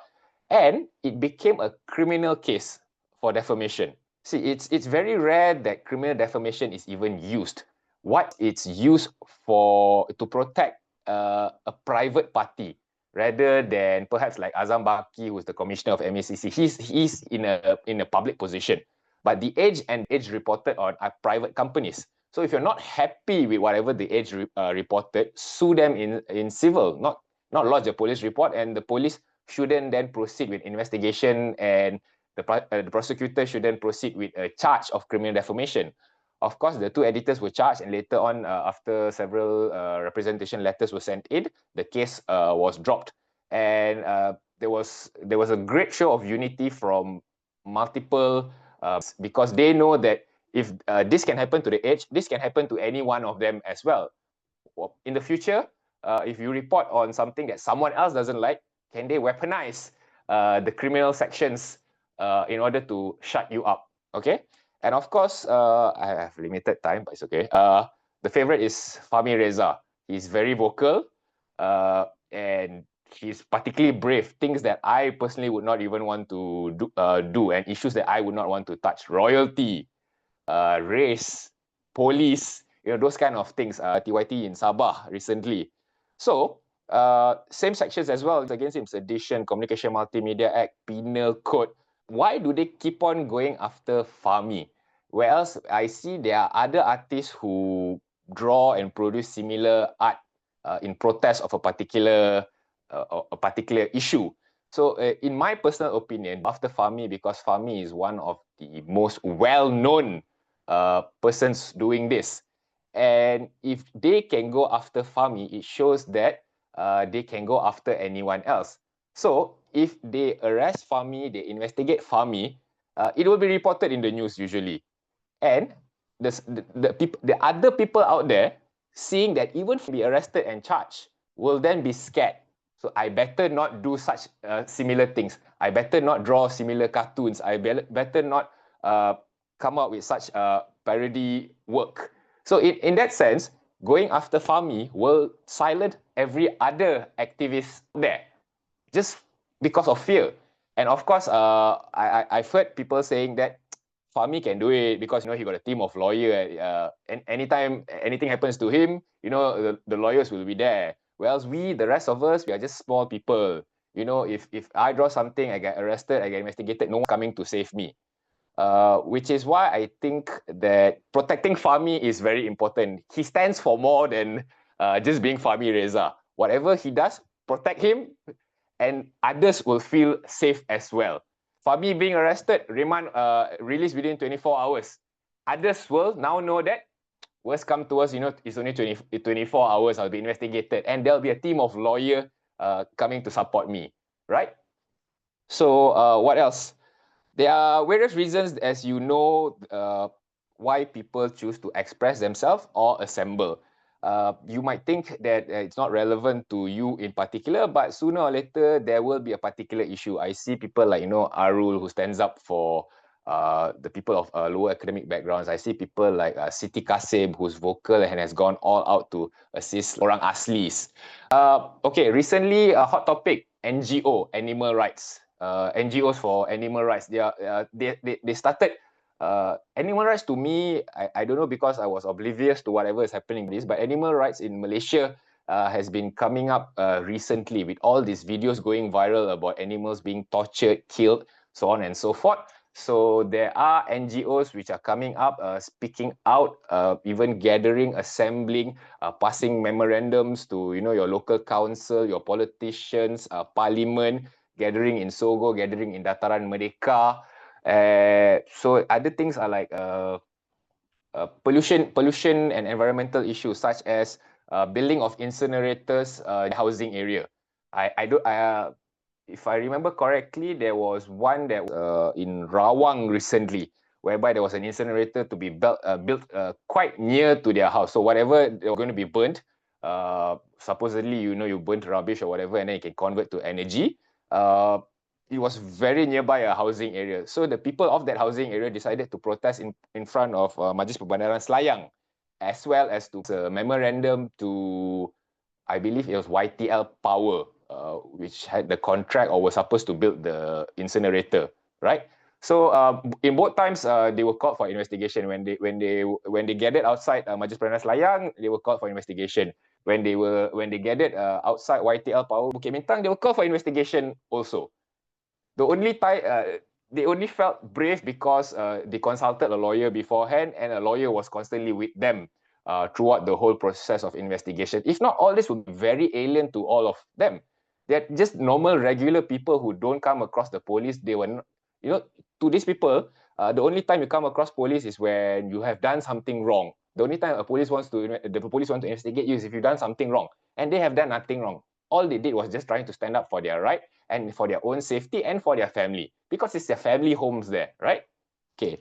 and it became a criminal case for defamation. See, it's very rare that criminal defamation is even used. What it's used for, to protect a private party. rather than perhaps like Azam Baki, who's the commissioner of MACC. He's in a public position. But The Edge and Edge reported on are private companies. So if you're not happy with whatever The Edge reported, sue them in civil, not lodge a police report, and the police shouldn't then proceed with investigation, and the prosecutor shouldn't proceed with a charge of criminal defamation. Of course, the two editors were charged, and later on, after several representation letters were sent in, the case was dropped. And there was a great show of unity from multiple, because they know that if this can happen to The Edge, this can happen to any one of them as well. In the future, if you report on something that someone else doesn't like, can they weaponize the criminal sections in order to shut you up? Okay. And of course, I have limited time, but it's okay. The favorite is Fahmi Reza. He's very vocal, and he's particularly brave. Things that I personally would not even want to do, and issues that I would not want to touch. Royalty, race, police, those kind of things. TYT in Sabah recently. So, same sections as well against him: sedition, Communication Multimedia Act, Penal Code. Why do they keep on going after Fahmi? Whereas I see there are other artists who draw and produce similar art in protest of a particular issue. So in my personal opinion, after Fahmi, because Fahmi is one of the most well-known persons doing this, and if they can go after Fahmi, it shows that they can go after anyone else. So if they arrest Fahmi, they investigate Fahmi, it will be reported in the news usually. And the other people out there, seeing that even if be arrested and charged, will then be scared. So I better not do such similar things. I better not draw similar cartoons. I better not come up with such parody work. So in that sense, going after Fahmi will silence every other activist there, just because of fear. And of course, I've heard people saying that Fahmi can do it because he got a team of lawyers. And anytime anything happens to him, the lawyers will be there. Whereas the rest of us, we are just small people. If I draw something, I get arrested, I get investigated, no one coming to save me. Which is why I think that protecting Fahmi is very important. He stands for more than just being Fahmi Reza. Whatever he does, protect him, and others will feel safe as well. Fahmi being arrested, released within 24 hours. Others will now know that worst come to us, it's only 24 hours, I'll be investigated. And there'll be a team of lawyers coming to support me, right? So what else? There are various reasons, as you know, why people choose to express themselves or assemble. You might think that it's not relevant to you in particular, but sooner or later, there will be a particular issue. I see people like, Arul, who stands up for the people of lower academic backgrounds. I see people like Siti Kasim, who's vocal and has gone all out to assist orang aslis. Okay, recently, a hot topic, NGO, animal rights. NGOs for animal rights. They started animal rights. To me, I don't know, because I was oblivious to whatever is happening with this, but animal rights in Malaysia has been coming up recently with all these videos going viral about animals being tortured, killed, so on and so forth. So there are NGOs which are coming up, speaking out, even gathering, assembling, passing memorandums to your local council, your politicians, parliament, gathering in Sogo, gathering in Dataran Merdeka. So other things are like pollution and environmental issues, such as building of incinerators in the housing area. If I remember correctly, there was one that was in Rawang recently, whereby there was an incinerator to be built quite near to their house. So whatever they were going to be burnt, supposedly, you burnt rubbish or whatever, and then you can convert to energy. It was very nearby a housing area. So the people of that housing area decided to protest in front of Majlis Perbandaran Selayang, as well as to a memorandum to, I believe it was YTL Power, which had the contract or was supposed to build the incinerator, right? So in both times, they were called for investigation. When they gathered outside Majlis Perbandaran Selayang, they were called for investigation. when they gathered outside YTL Power Bukit Bintang, they were called for investigation also. The only time they only felt brave because they consulted a lawyer beforehand, and a lawyer was constantly with them throughout the whole process of investigation. If not, all this would be very alien to all of them. They're just normal, regular people who don't come across the police. They were not, to these people, the only time you come across police is when you have done something wrong. The only time the police want to investigate you is if you've done something wrong, and they have done nothing wrong. All they did was just trying to stand up for their right and for their own safety and for their family, because it's their family homes there, right? Okay.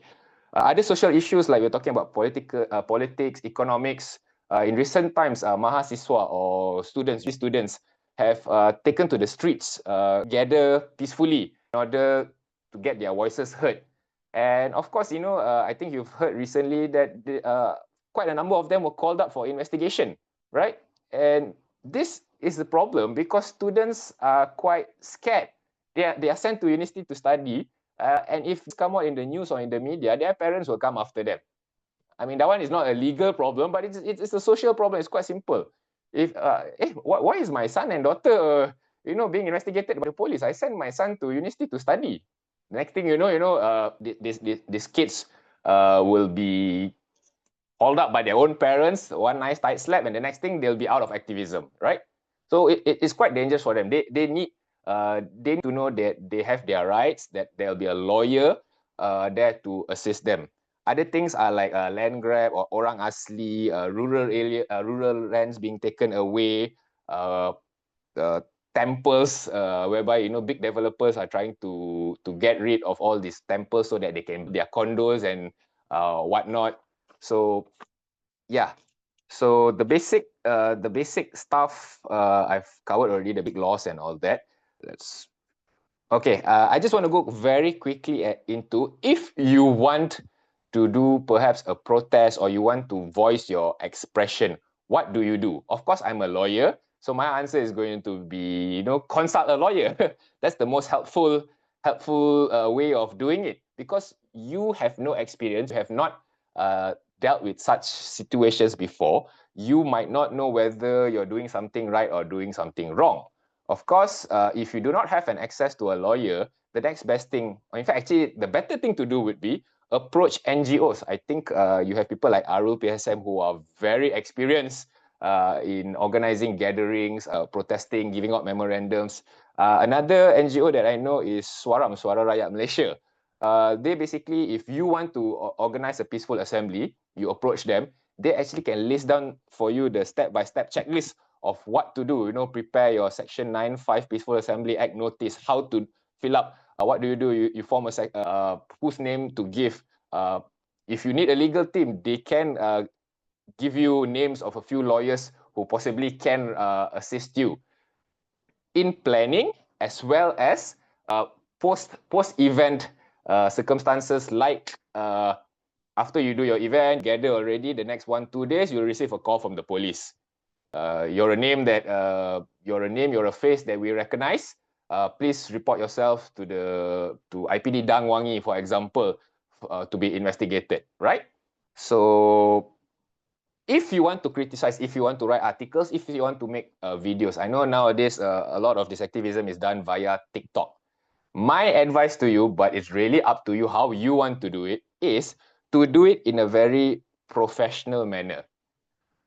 Other social issues, like we're talking about politics, economics. In recent times, mahasiswa or students have taken to the streets, gather peacefully in order to get their voices heard. And of course, I think you've heard recently that quite a number of them were called up for investigation, right? And this is the problem, because students are quite scared. They are sent to university to study, and if it's come out in the news or in the media, their parents will come after them. I mean, that one is not a legal problem, but it's a social problem. It's quite simple. If why is my son and daughter, being investigated by the police? I send my son to university to study. Next thing you know, these kids will be hauled up by their own parents, one nice tight slap, and the next thing they'll be out of activism, right? So it's quite dangerous for them. They need to know that they have their rights, that there'll be a lawyer there to assist them. Other things are like land grab or orang asli, rural lands being taken away, temples, whereby big developers are trying to get rid of all these temples so that they can build their condos and whatnot. So yeah, so the basic stuff I've covered already, the big laws and all that. Okay, I just want to go very quickly into, if you want to do perhaps a protest or you want to voice your expression, what do you do? Of course, I'm a lawyer, so my answer is going to be, consult a lawyer. That's the most helpful way of doing it, because you have no experience, you have not dealt with such situations before. You might not know whether you're doing something right or doing something wrong. Of course, if you do not have an access to a lawyer, the next best thing, or in fact, actually, the better thing to do would be approach NGOs. I think you have people like Arul PSM who are very experienced in organizing gatherings, protesting, giving out memorandums. Another NGO that I know is Suara Rakyat Malaysia. They basically, if you want to organize a peaceful assembly, you approach them. They actually can list down for you the step-by-step checklist of what to do. Prepare your Section 9(5) Peaceful Assembly Act notice, how to fill up. What do? You form a whose name to give. If you need a legal team, they can give you names of a few lawyers who possibly can assist you in planning, as well as post-event circumstances, like after you do your event, gather already, the next 1-2 days, you'll receive a call from the police. You're a face that we recognize. Please report yourself to IPD Dang Wangi, for example, to be investigated, right? So if you want to criticize, if you want to write articles, if you want to make videos, I know nowadays a lot of this activism is done via TikTok. My advice to you, but it's really up to you how you want to do it, is to do it in a very professional manner.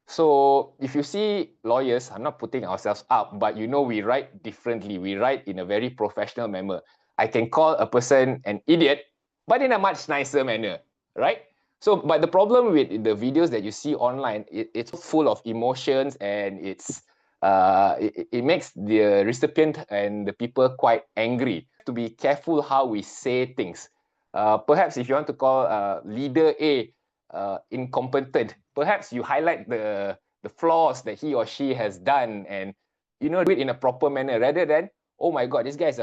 So if you see lawyers, I'm not putting ourselves up, but we write differently. We write in a very professional manner. I can call a person an idiot, but in a much nicer manner, right? So, but the problem with the videos that you see online, it's full of emotions, and it makes the recipient and the people quite angry. To be careful how we say things. Perhaps if you want to call leader A incompetent, perhaps you highlight the flaws that he or she has done, and do it in a proper manner, rather than, oh my god, this guy is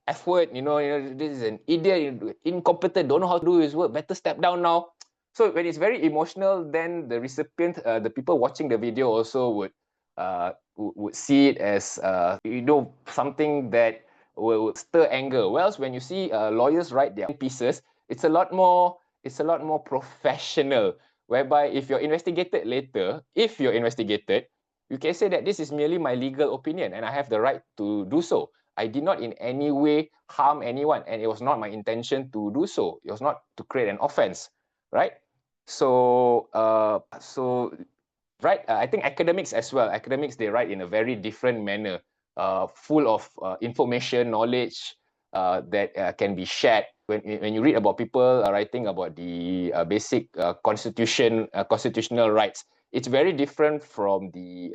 F word, this is an idiot, incompetent, don't know how to do his work, better step down now. So when it's very emotional, then the recipient, the people watching the video also would see it as something that will stir anger. Whereas when you see lawyers write their pieces, it's a lot more professional, whereby if you're investigated later, you can say that this is merely my legal opinion and I have the right to do so. I did not in any way harm anyone, and it was not my intention to do so. It was not to create an offense, right? So, right, I think academics as well. Academics, they write in a very different manner, full of information, knowledge that can be shared. When you read about people writing about the basic constitutional rights, it's very different from the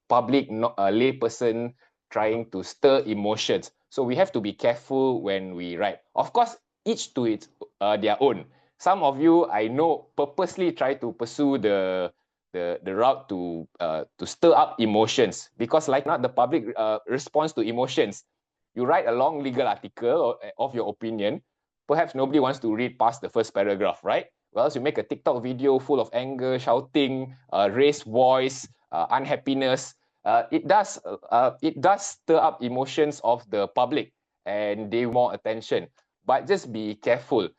public lay person trying to stir emotions. So we have to be careful when we write. Of course, each to its their own. Some of you, I know, purposely try to pursue the route to stir up emotions, because like not the public response to emotions. You write a long legal article of your opinion, perhaps nobody wants to read past the first paragraph, right? Well, you make a TikTok video full of anger, shouting, raised voice, unhappiness. It does stir up emotions of the public, and they want more attention. But just be careful.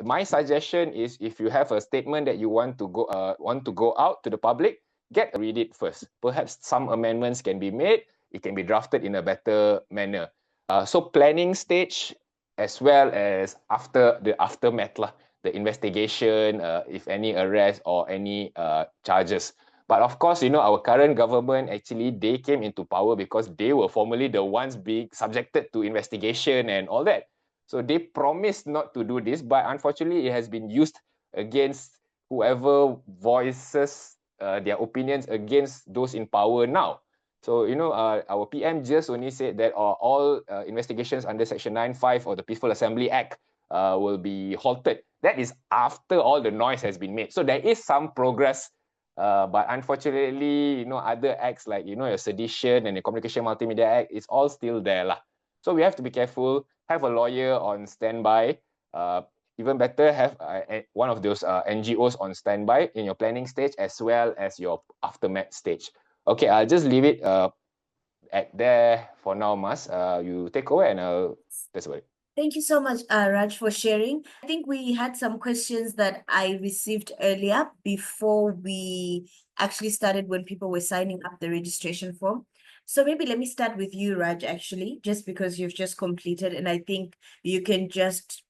My suggestion is, if you have a statement that you want to go out to the public, read it first. Perhaps some amendments can be made. It can be drafted in a better manner. So planning stage, as well as after the aftermath, the investigation, if any arrest or any charges. But of course, our current government, actually, they came into power because they were formerly the ones being subjected to investigation and all that. So they promised not to do this, but unfortunately, it has been used against whoever voices their opinions against those in power now. So, our PM just only said that all investigations under Section 9(5) of the Peaceful Assembly Act will be halted. That is after all the noise has been made. So there is some progress, but unfortunately, other acts like, your Sedition and the Communication Multimedia Act, is all still there. So we have to be careful, have a lawyer on standby. Even better, have one of those NGOs on standby in your planning stage as well as your aftermath stage. Okay, I'll just leave it at there for now, Mas. You take over and that's about it. Thank you so much, Raj, for sharing. I think we had some questions that I received earlier before we actually started, when people were signing up the registration form. So maybe let me start with you, Raj, actually, just because you've just completed, and I think you can just,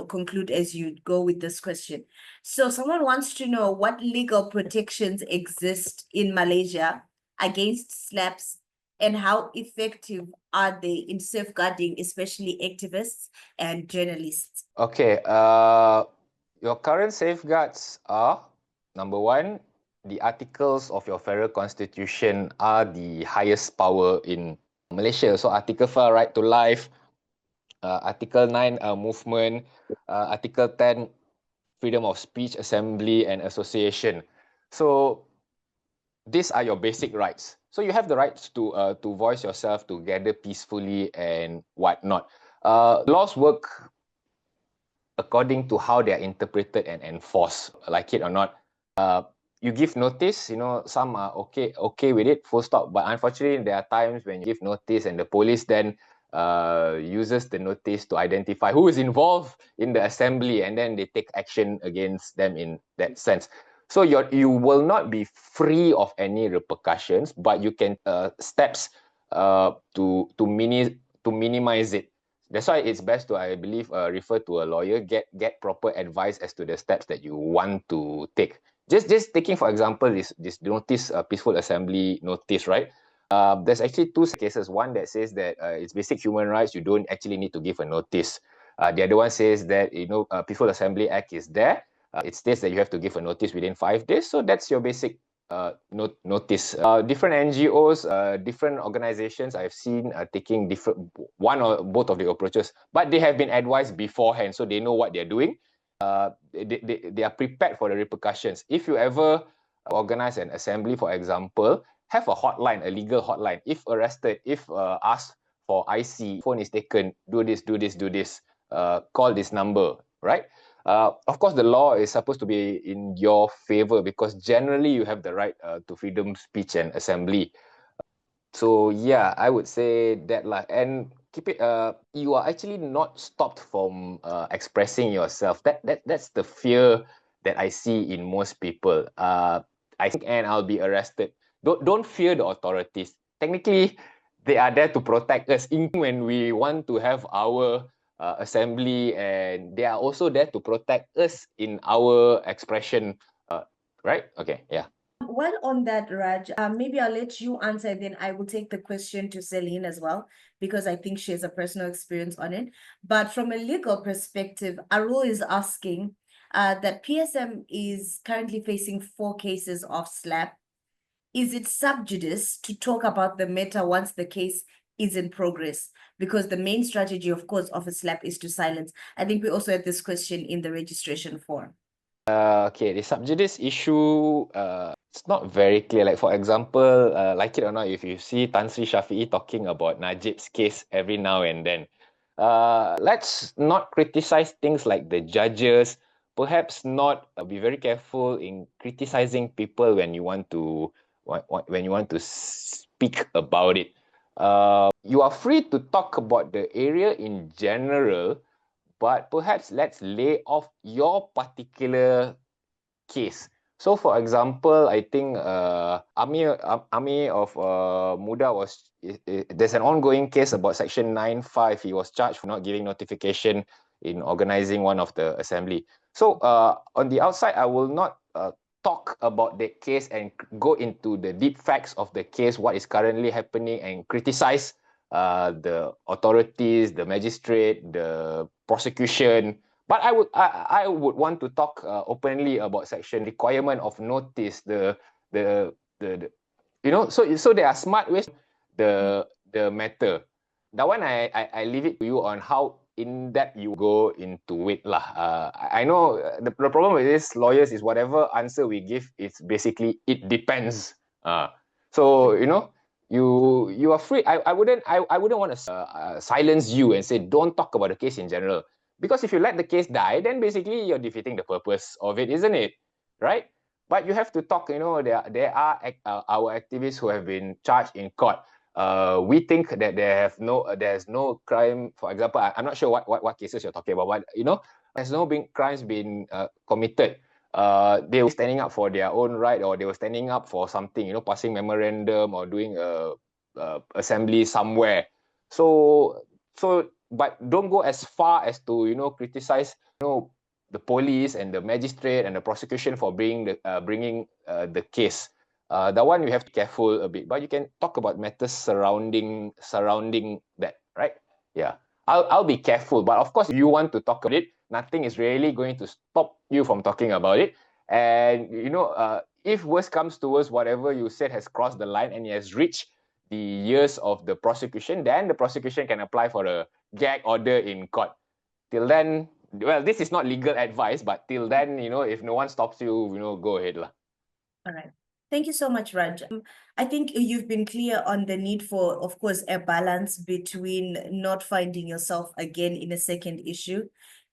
conclude as you go with this question. So someone wants to know what legal protections exist in Malaysia against SLAPPs, and how effective are they in safeguarding especially activists and journalists? Okay, your current safeguards are, number one, the articles of your federal constitution are the highest power in Malaysia. So Article 4, right to life, Article 9, movement, Article 10, freedom of speech, assembly, and association. So these are your basic rights. So you have the rights to voice yourself, to gather peacefully and whatnot. Laws work according to how they are interpreted and enforced, like it or not. You give notice, some are okay with it, full stop. But unfortunately, there are times when you give notice and the police then uses the notice to identify who is involved in the assembly, and then they take action against them in that sense. So you will not be free of any repercussions, but you can steps to minimize it. That's why it's best to, I believe, refer to a lawyer, get proper advice as to the steps that you want to take. Just taking, for example, this notice, peaceful assembly notice, right? There's actually two cases. One that says that it's basic human rights, you don't actually need to give a notice. The other one says that, Peaceful Assembly Act is there. It states that you have to give a notice within 5 days. So that's your basic notice. Different NGOs, different organizations I've seen taking one or both of the approaches, but they have been advised beforehand, so they know what they're doing. They are prepared for the repercussions. If you ever organize an assembly, for example, have a hotline, a legal hotline. If arrested, if asked for IC, phone is taken, do this, call this number, right? Of course, the law is supposed to be in your favor, because generally you have the right to freedom of speech and assembly. So yeah, I would say that and keep it. You are actually not stopped from expressing yourself. That's the fear that I see in most people. I think, and I'll be arrested. don't fear the authorities. Technically, they are there to protect us when we want to have our assembly, and they are also there to protect us in our expression, right? Okay, yeah. While on that, Raj, maybe I'll let you answer, then I will take the question to Celine as well, because I think she has a personal experience on it. But from a legal perspective, Arul is asking that PSM is currently facing 4 cases of SLAPP. Is it sub judice to talk about the matter once the case is in progress? Because the main strategy, of course, of a SLAPP is to silence. I think we also had this question in the registration form. Okay, the sub judice issue, it's not very clear. Like, for example, like it or not, if you see Tan Sri Shafi'i talking about Najib's case every now and then, let's not criticize things like the judges. Perhaps not be very careful in criticizing people when you want to speak about it. You are free to talk about the area in general, but perhaps let's lay off your particular case. So, for example, I think Army of Muda there's an ongoing case about Section 9(5). He was charged for not giving notification in organizing one of the assembly. So, on the outside, I will not talk about the case and go into the deep facts of the case, what is currently happening, and criticize the authorities, the magistrate, the prosecution. But I would want to talk openly about section requirement of notice, the you know, so there are smart ways the matter. That one I leave it to you on how in depth you go into it lah. I know the problem with these lawyers is whatever answer we give, it's basically it depends. So you know, you are free. I wouldn't want to silence you and say don't talk about the case in general. Because if you let the case die, then basically you're defeating the purpose of it, isn't it? Right? But you have to talk, you know, there are our activists who have been charged in court. We think that there's no crime. For example, I'm not sure what cases you're talking about, but you know, there's no crimes been committed. They were standing up for their own right, or they were standing up for something, you know, passing memorandum or doing a assembly somewhere. So but don't go as far as to, you know, criticize, you know, the police and the magistrate and the prosecution for bringing the case. That one you have to be careful a bit, but you can talk about matters surrounding that, right? Yeah, I'll be careful, but of course, if you want to talk about it, nothing is really going to stop you from talking about it. And you know, if worse comes to worse, whatever you said has crossed the line and it has reached the years of the prosecution, then the prosecution can apply for a gag order in court. Till then, well, this is not legal advice, but till then, you know, if no one stops you, you know, go ahead lah. All right. Thank you so much, Raj. I think you've been clear on the need for, of course, a balance between not finding yourself again in a second issue,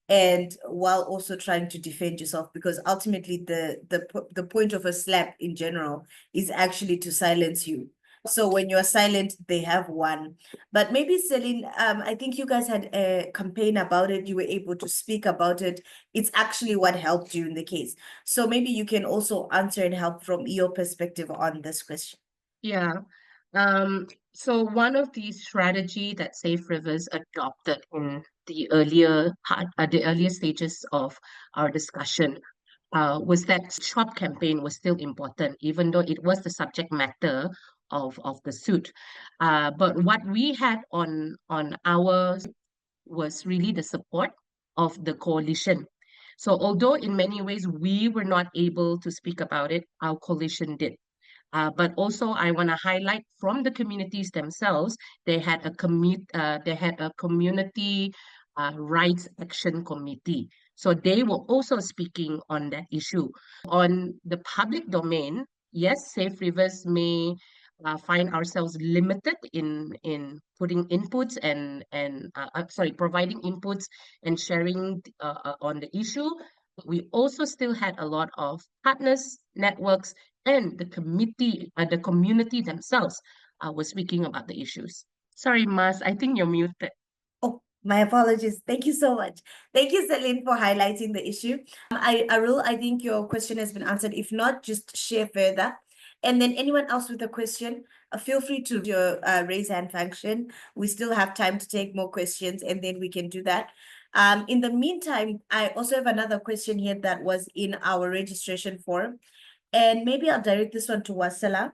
and while also trying to defend yourself, because ultimately the point of a SLAPP in general is actually to silence you. So when you're silent, they have won. But maybe, Celine, I think you guys had a campaign about it. You were able to speak about it. It's actually what helped you in the case. So maybe you can also answer and help from your perspective on this question. Yeah. So one of the strategy that Safe Rivers adopted in the earlier stages of our discussion was that SWAP campaign was still important, even though it was the subject matter of the suit. But what we had on our was really the support of the coalition. So although in many ways we were not able to speak about it, our coalition did. But also, I want to highlight from the communities themselves, they had a community rights action committee. So they were also speaking on that issue. On the public domain, yes, Safe Rivers may find ourselves limited in putting inputs and providing inputs and sharing on the issue. We also still had a lot of partners, networks, and the community themselves were speaking about the issues. Sorry, Mas, I think you're muted. Oh, my apologies. Thank you so much. Thank you, Celine, for highlighting the issue. Arul, I think your question has been answered. If not, just share further. And then anyone else with a question, feel free to your raise hand function. We still have time to take more questions, and then we can do that. In the meantime, I also have another question here that was in our registration form, and maybe I'll direct this one to Wasila,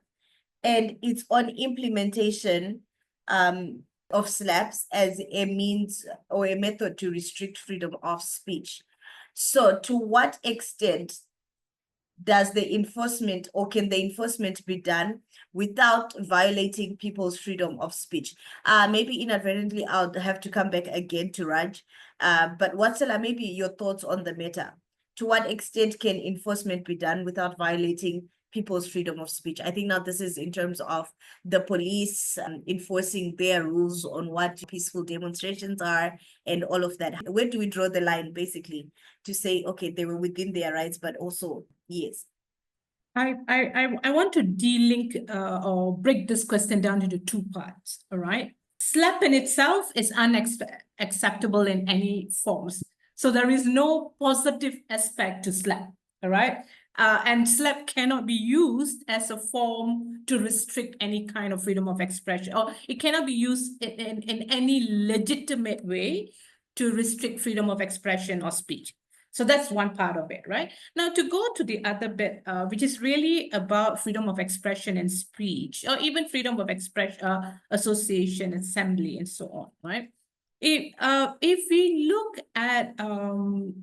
and it's on implementation of SLAPPs as a means or a method to restrict freedom of speech. So to what extent does the enforcement, or can the enforcement be done without violating people's freedom of speech? Maybe inadvertently, I'll have to come back again to Raj. But Watsala, maybe your thoughts on the matter. To what extent can enforcement be done without violating people's freedom of speech? I think now this is in terms of the police enforcing their rules on what peaceful demonstrations are and all of that. Where do we draw the line, basically, to say, okay, they were within their rights, but also, yes. I want to de-link or break this question down into two parts, all right? SLAPP in itself is unacceptable in any forms. So there is no positive aspect to SLAPP, all right? And SLAPP cannot be used as a form to restrict any kind of freedom of expression, or it cannot be used in any legitimate way to restrict freedom of expression or speech. So that's one part of it, right? Now, to go to the other bit, which is really about freedom of expression and speech, or even freedom of expression, association, assembly, and so on, right? If we look at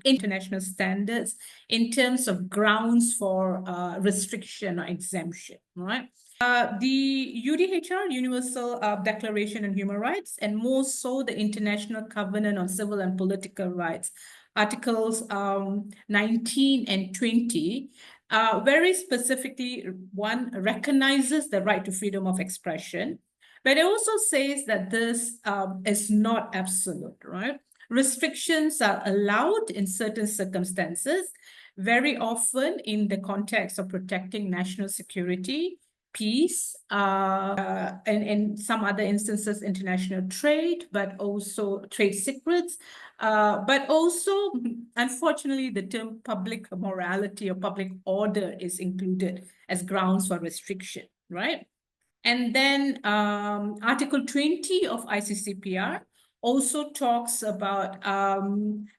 international standards in terms of grounds for restriction or exemption, right? The UDHR, Universal Declaration on Human Rights, and more so the International Covenant on Civil and Political Rights, Articles 19 and 20, very specifically, one recognizes the right to freedom of expression, but it also says that this is not absolute, right? Restrictions are allowed in certain circumstances, very often in the context of protecting national security, peace, and in some other instances, international trade, but also trade secrets, but also, unfortunately, the term public morality or public order is included as grounds for restriction, right? And then Article 20 of ICCPR also talks about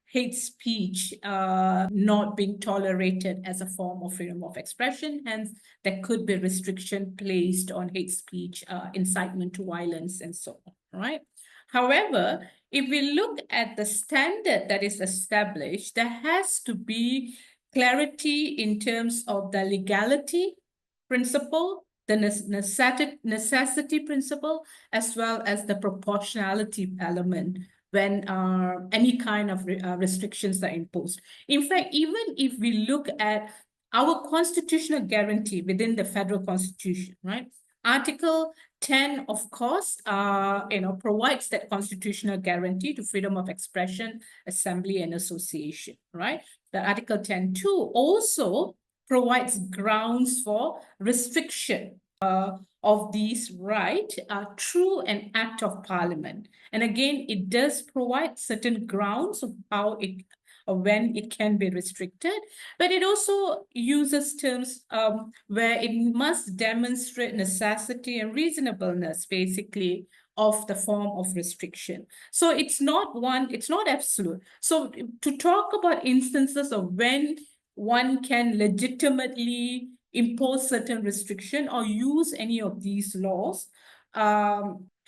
hate speech not being tolerated as a form of freedom of expression. Hence, there could be restriction placed on hate speech, incitement to violence, and so on, right? However, if we look at the standard that is established, there has to be clarity in terms of the legality principle, the necessity principle, as well as the proportionality element when any kind of restrictions are imposed. In fact, even if we look at our constitutional guarantee within the federal constitution, right? Article 10, of course, provides that constitutional guarantee to freedom of expression, assembly, and association, right? The Article 10.2 also provides grounds for restriction of these rights through an act of parliament. And again, it does provide certain grounds of how it or when it can be restricted, but it also uses terms where it must demonstrate necessity and reasonableness, basically, of the form of restriction. So it's not absolute. So to talk about instances of when one can legitimately impose certain restriction or use any of these laws,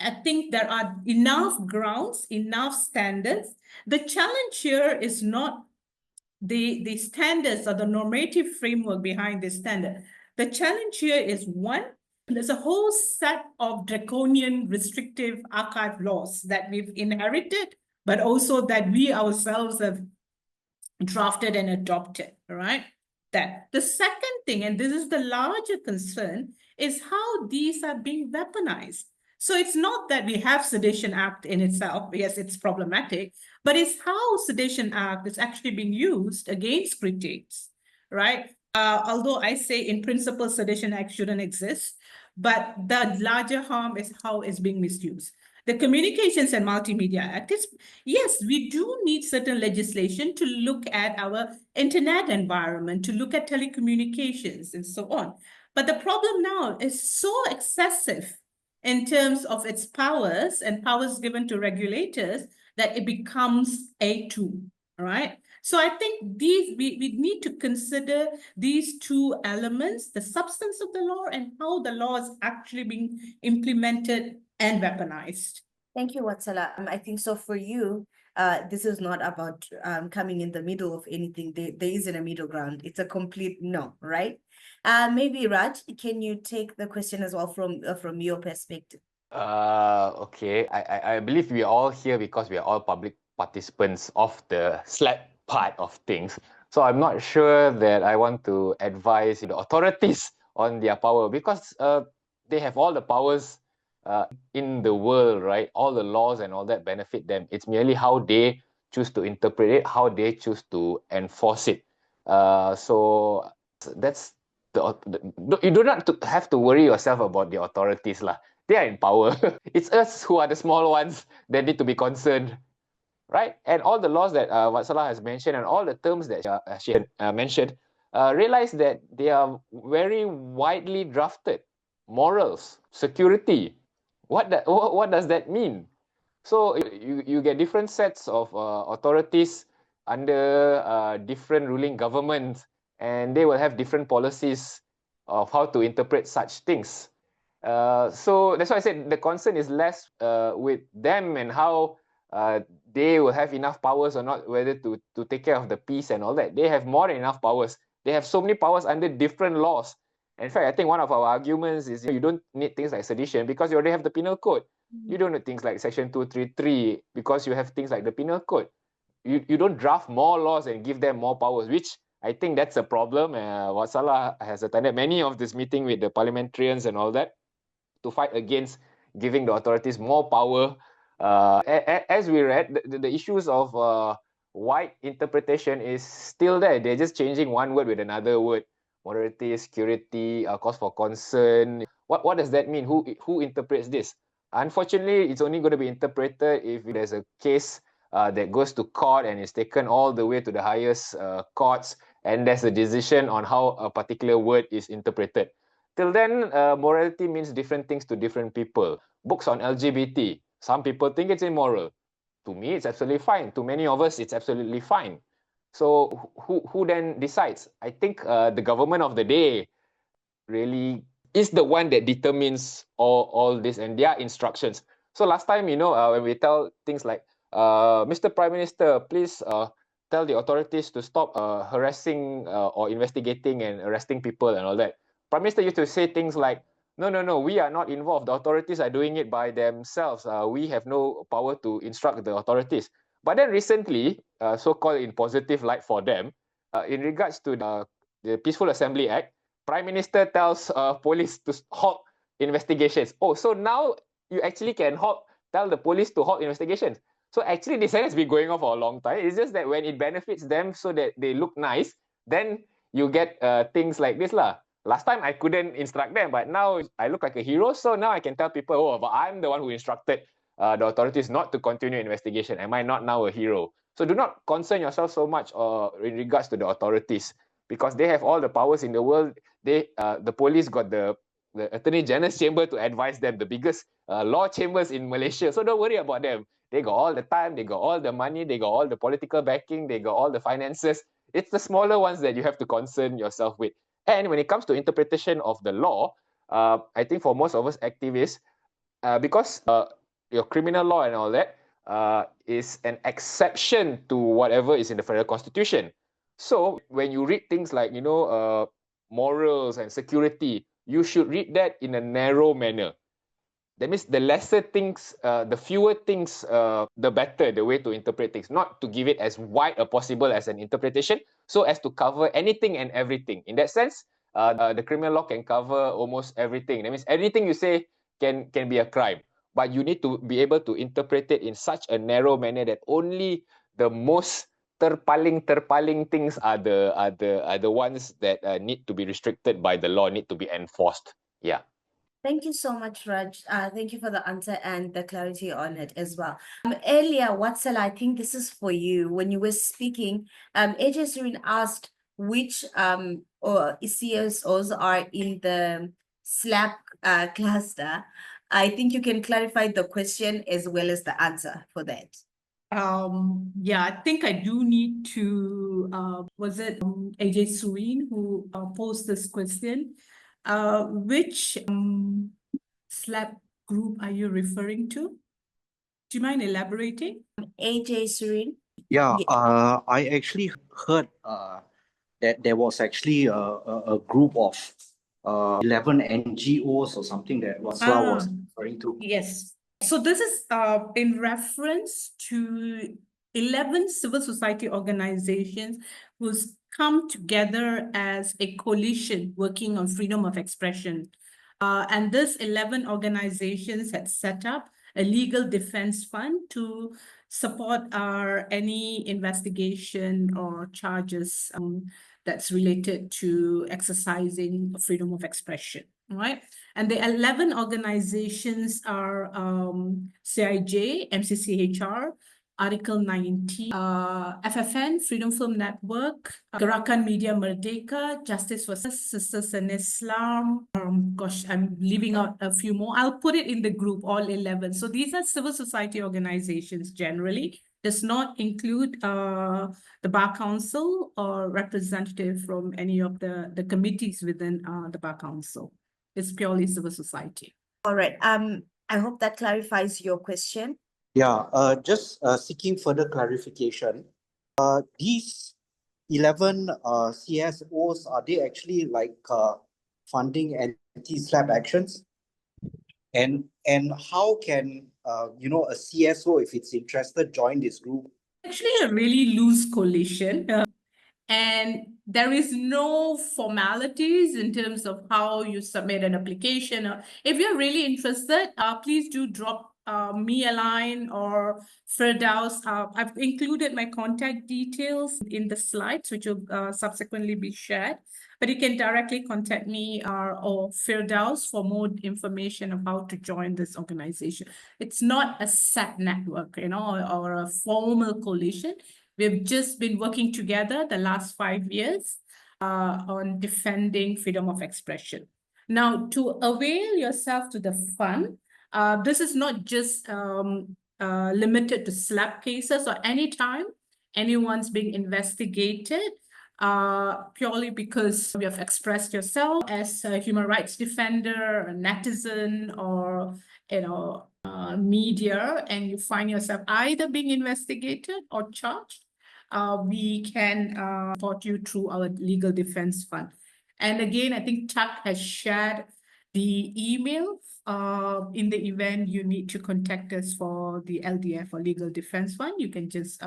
I think there are enough grounds, enough standards. The challenge here is not the standards or the normative framework behind the standard. The challenge here is, one, there's a whole set of draconian restrictive archive laws that we've inherited, but also that we ourselves have drafted and adopted, all right? That. The second thing, and this is the larger concern, is how these are being weaponized. So it's not that we have Sedition Act in itself, yes, it's problematic, but it's how Sedition Act is actually being used against critics, right? Although I say in principle, Sedition Act shouldn't exist, but the larger harm is how it's being misused. The Communications and Multimedia Act is, yes, we do need certain legislation to look at our internet environment, to look at telecommunications and so on. But the problem now is so excessive in terms of its powers and powers given to regulators that it becomes a tool, all right? So I think we need to consider these two elements, the substance of the law and how the law is actually being implemented and weaponized. Thank you, Watsala. I think so for you, this is not about coming in the middle of anything. There isn't a middle ground. It's a complete no, right? Maybe Raj, can you take the question as well from your perspective? Okay. I believe we are all here because we are all public participants of the SLAPP part of things. So I'm not sure that I want to advise the authorities on their power because they have all the powers in the world, right? All the laws and all that benefit them. It's merely how they choose to interpret it, how they choose to enforce it. So that's you do not have to worry yourself about the authorities lah. They are in power. It's us who are the small ones that need to be concerned, right? And all the laws that Watsala has mentioned and all the terms that she mentioned, realize that they are very widely drafted. Morals, security. What does that mean? So you get different sets of authorities under different ruling governments, and they will have different policies of how to interpret such things. So that's why I said the concern is less with them and how they will have enough powers or not, whether to take care of the peace and all that. They have more than enough powers. They have so many powers under different laws. In fact, I think one of our arguments is you don't need things like sedition because you already have the penal code. You don't need things like Section 233 because you have things like the penal code. You don't draft more laws and give them more powers, which I think that's a problem. Watsala has attended many of this meeting with the parliamentarians and all that to fight against giving the authorities more power. As we read, the issues of wide interpretation is still there. They're just changing one word with another word. Morality, security, cause for concern. What does that mean? Who interprets this? Unfortunately, it's only going to be interpreted if there's a case that goes to court and is taken all the way to the highest courts, and there's a decision on how a particular word is interpreted. Till then, morality means different things to different people. Books on LGBT, some people think it's immoral. To me, it's absolutely fine. To many of us, it's absolutely fine. So who then decides? I think the government of the day really is the one that determines all this and their instructions. So last time, when we tell things like, Mr. Prime Minister, please tell the authorities to stop harassing or investigating and arresting people and all that. Prime Minister used to say things like, no, we are not involved. The authorities are doing it by themselves. We have no power to instruct the authorities. But then recently, so-called in positive light for them, in regards to the Peaceful Assembly Act, Prime Minister tells police to halt investigations. Oh, so now you actually can tell the police to halt investigations. So actually, this has been going on for a long time. It's just that when it benefits them so that they look nice, then you get things like this lah. Last time I couldn't instruct them, but now I look like a hero. So now I can tell people, oh, but I'm the one who instructed the authorities not to continue investigation. Am I not now a hero? So do not concern yourself so much in regards to the authorities because they have all the powers in the world. The police got the Attorney General's chamber to advise them, the biggest law chambers in Malaysia. So don't worry about them. They got all the time, they got all the money, they got all the political backing, they got all the finances. It's the smaller ones that you have to concern yourself with. And when it comes to interpretation of the law, I think for most of us activists, because your criminal law and all that is an exception to whatever is in the federal constitution. So when you read things like, morals and security, you should read that in a narrow manner. That means the lesser things, the fewer things, the better the way to interpret things, not to give it as wide as possible as an interpretation, so as to cover anything and everything. In that sense, the criminal law can cover almost everything. That means anything you say can be a crime, but you need to be able to interpret it in such a narrow manner that only the most terpaling things are the ones that need to be restricted by the law, need to be enforced. Yeah. Thank you so much, Raj. Thank you for the answer and the clarity on it as well. Earlier, Watsala, I think this is for you. When you were speaking, Ejasrin asked, which or CSOs are in the SLAPP cluster, I think you can clarify the question as well as the answer for that. Yeah, I think I do need to, was it AJ Surin who posed this question? Which SLAPP group are you referring to? Do you mind elaborating? AJ Surin. Yeah, Yeah. I actually heard that there was actually a group of 11 NGOs or something that Wasla was referring to. Yes. So this is in reference to 11 civil society organizations who's come together as a coalition working on freedom of expression. And this 11 organizations had set up a legal defense fund to support any investigation or charges that's related to exercising freedom of expression, right? And the 11 organizations are CIJ, MCCHR, Article 19, FFN, Freedom Film Network, Gerakan Media Merdeka, Justice for Sisters in Islam. Gosh, I'm leaving out a few more. I'll put it in the group, all 11. So these are civil society organizations generally. Does not include the Bar Council or representative from any of the committees within the Bar Council. It's purely civil society. All right. I hope that clarifies your question. Yeah, just seeking further clarification. These 11 CSOs, are they actually like funding anti-SLAPP actions? And how can a CSO, if it's interested, join this group? Actually, a really loose coalition. And there is no formalities in terms of how you submit an application. If you're really interested, please do drop me a line or Firdaus. I've included my contact details in the slides, which will subsequently be shared. But you can directly contact me or Firdaus for more information of how to join this organization. It's not a set network, or a formal coalition. We've just been working together the last 5 years on defending freedom of expression. Now, to avail yourself to the fund, this is not just limited to SLAPP cases or anytime anyone's being investigated purely because you have expressed yourself as a human rights defender, a netizen, or media, and you find yourself either being investigated or charged. We can support you through our legal defense fund. And again, I think Chuck has shared the email in the event you need to contact us for the LDF or legal defense fund. You can just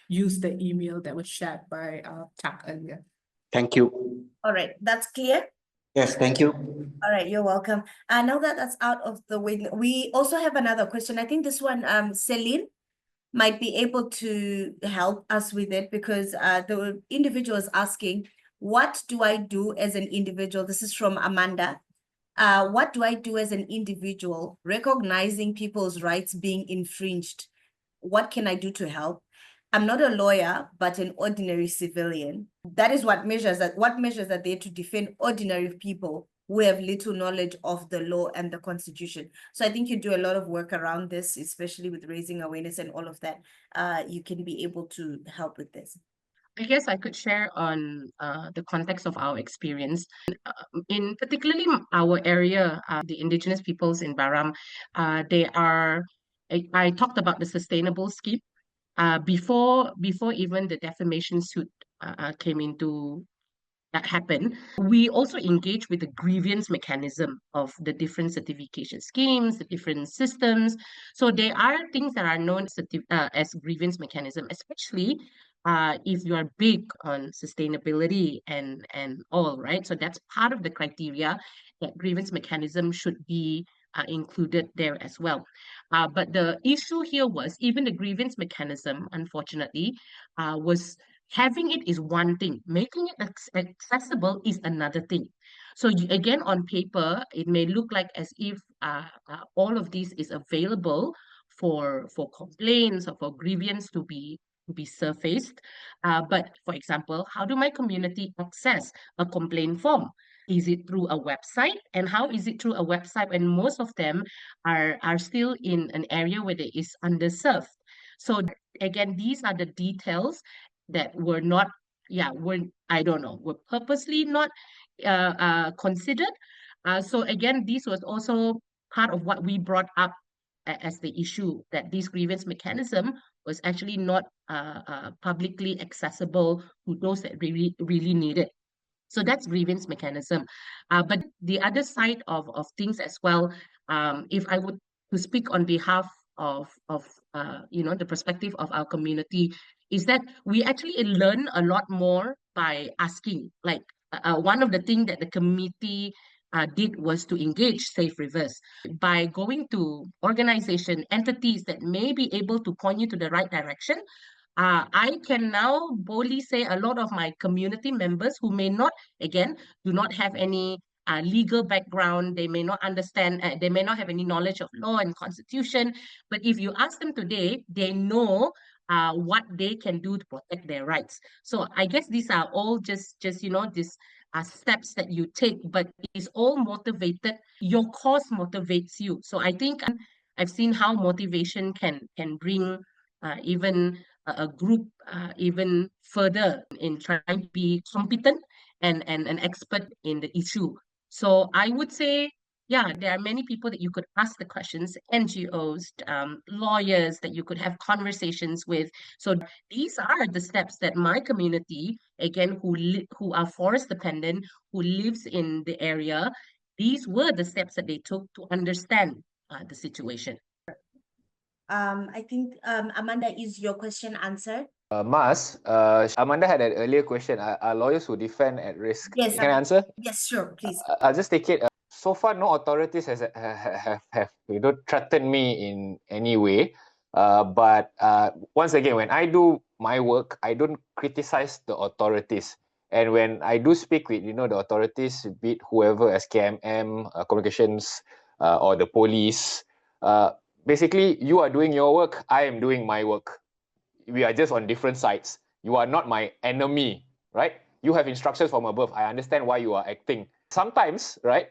use the email that was shared by Chuck earlier. Thank you. All right, that's clear. Yes, thank you. All right, you're welcome. Now that that's out of the way, we also have another question. I think this one, Celine might be able to help us with it because the individual is asking, what do I do as an individual? This is from Amanda. What do I do as an individual recognizing people's rights being infringed? What can I do to help? I'm not a lawyer, but an ordinary civilian. That is what measures are there to defend ordinary people who have little knowledge of the law and the constitution. So I think you do a lot of work around this, especially with raising awareness and all of that. You can be able to help with this. I guess I could share on the context of our experience. In particularly our area, the indigenous peoples in Baram, I talked about the sustainable scheme. Before even the defamation suit came into that happen, we also engage with the grievance mechanism of the different certification schemes, the different systems. So there are things that are known as grievance mechanism, especially if you are big on sustainability and all, right? So that's part of the criteria that grievance mechanism should be included there as well. But the issue here was even the grievance mechanism, unfortunately, was having it is one thing, making it accessible is another thing. So again, on paper, it may look like as if all of this is available for complaints or for grievance to be to be surfaced. But for example, how do my community access a complaint form? Is it through a website? And how is it through a website when most of them are still in an area where it is underserved? So again, these are the details that were not, I don't know, were purposely not considered. So again, this was also part of what we brought up as the issue, that this grievance mechanism was actually not publicly accessible to those that really need it. So that's grievance mechanism. But the other side of things as well, if I would to speak on behalf of the perspective of our community, is that we actually learn a lot more by asking. Like one of the things that the committee did was to engage Safe Rivers by going to organization entities that may be able to point you to the right direction. I can now boldly say a lot of my community members who may not, again, do not have any legal background, they may not understand, they may not have any knowledge of law and constitution, but if you ask them today, they know what they can do to protect their rights. So I guess these are all just these steps that you take, but it's all motivated. Your cause motivates you. So I think I've seen how motivation can bring even a group even further in trying to be competent and an expert in the issue. So I would say, yeah, there are many people that you could ask the questions, NGOs, lawyers that you could have conversations with. So these are the steps that my community, again, who are forest dependent, who lives in the area, these were the steps that they took to understand the situation. I think Amanda, is your question answered? Mas, Amanda had an earlier question. Are lawyers who defend at risk? Yes. Can I answer? Yes, sure, please. I'll just take it. So far, no authorities have threatened me in any way. But once again, when I do my work, I don't criticize the authorities. And when I do speak with the authorities, be it whoever, SKMM, communications, or the police, basically you are doing your work, I am doing my work. We are just on different sides. You are not my enemy, right? You have instructions from above. I understand why you are acting. Sometimes, right,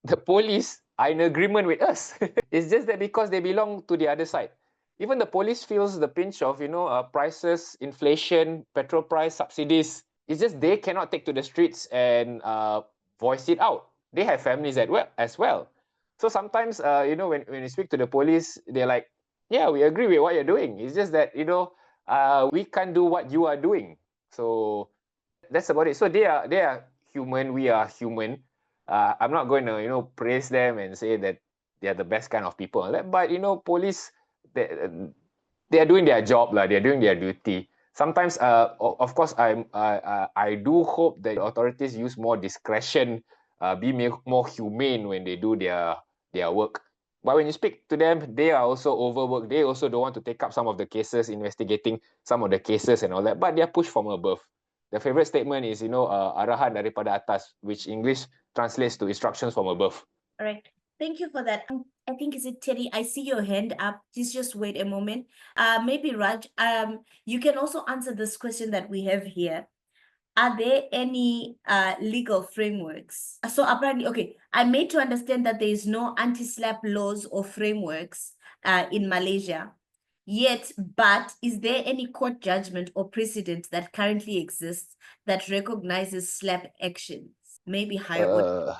the police are in agreement with us. It's just that because they belong to the other side. Even the police feels the pinch of, prices, inflation, petrol price, subsidies. It's just they cannot take to the streets and voice it out. They have families as well. So sometimes, when you speak to the police, they're like, yeah, we agree with what you're doing. It's just that, we can't do what you are doing. So that's about it. So they are human. We are human. I'm not going to praise them and say that they are the best kind of people. But police, they are doing their job, they are doing their duty. Sometimes, of course, I do hope that authorities use more discretion, be more humane when they do their work. But when you speak to them, they are also overworked. They also don't want to take up some of the cases, investigating some of the cases and all that. But they are pushed from above. The favorite statement is, arahan daripada atas, which English translates to instructions from above. All right. Thank you for that. I think, is it Terry? I see your hand up. Please just wait a moment. Maybe Raj, you can also answer this question that we have here. Are there any legal frameworks? So apparently, okay, I'm made to understand that there is no anti-SLAPP laws or frameworks in Malaysia yet, but is there any court judgment or precedent that currently exists that recognizes SLAPP actions? Maybe higher order.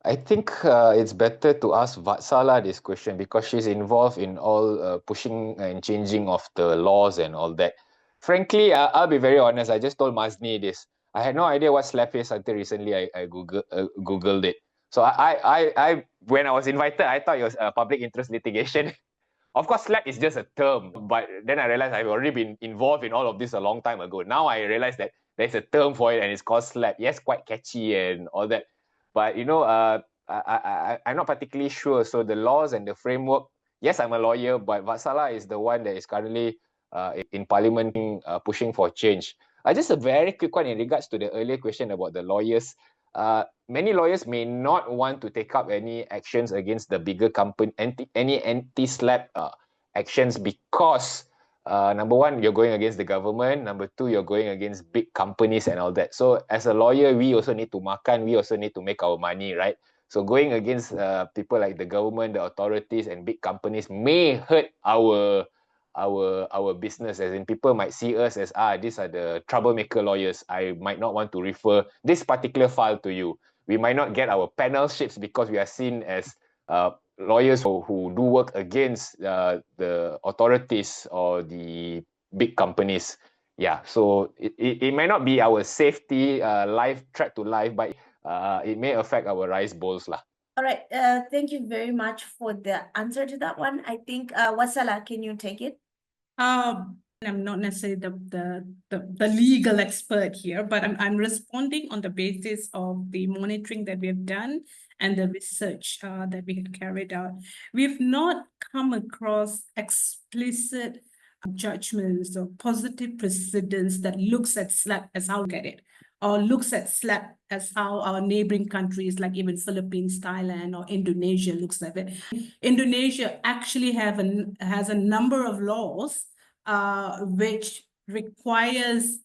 I think it's better to ask Vatsala this question because she's involved in all pushing and changing of the laws and all that. Frankly, I'll be very honest. I just told Mazni this. I had no idea what SLAPP is until recently. I Googled it. So I when I was invited, I thought it was public interest litigation. Of course, SLAPP is just a term, but then I realized I've already been involved in all of this a long time ago. Now I realize that there's a term for it and it's called SLAPP. Yes, quite catchy and all that. But, I'm not particularly sure. So the laws and the framework, yes, I'm a lawyer, but Vatsala is the one that is currently in Parliament pushing for change. Just a very quick one in regards to the earlier question about the lawyers. Many lawyers may not want to take up any actions against the bigger company, any anti-SLAPP actions because number one, you're going against the government. Number two, you're going against big companies and all that. So as a lawyer, we also need to makan. We also need to make our money, right? So going against people like the government, the authorities, and big companies may hurt our business. As in, people might see us as these are the troublemaker lawyers. I might not want to refer this particular file to you. We might not get our panel ships because we are seen as lawyers who do work against the authorities or the big companies. Yeah, so it may not be our safety, life, threat to life, but it may affect our rice bowls lah. All right, thank you very much for the answer to that one. I think, Wasala, can you take it? I'm not necessarily the legal expert here, but I'm responding on the basis of the monitoring that we have done and the research that we have carried out. We've not come across explicit judgments or positive precedents that looks at SLAPP as how we get it, or looks at SLAPP as how our neighboring countries like even Philippines, Thailand, or Indonesia looks at it. Indonesia actually has a number of laws which requires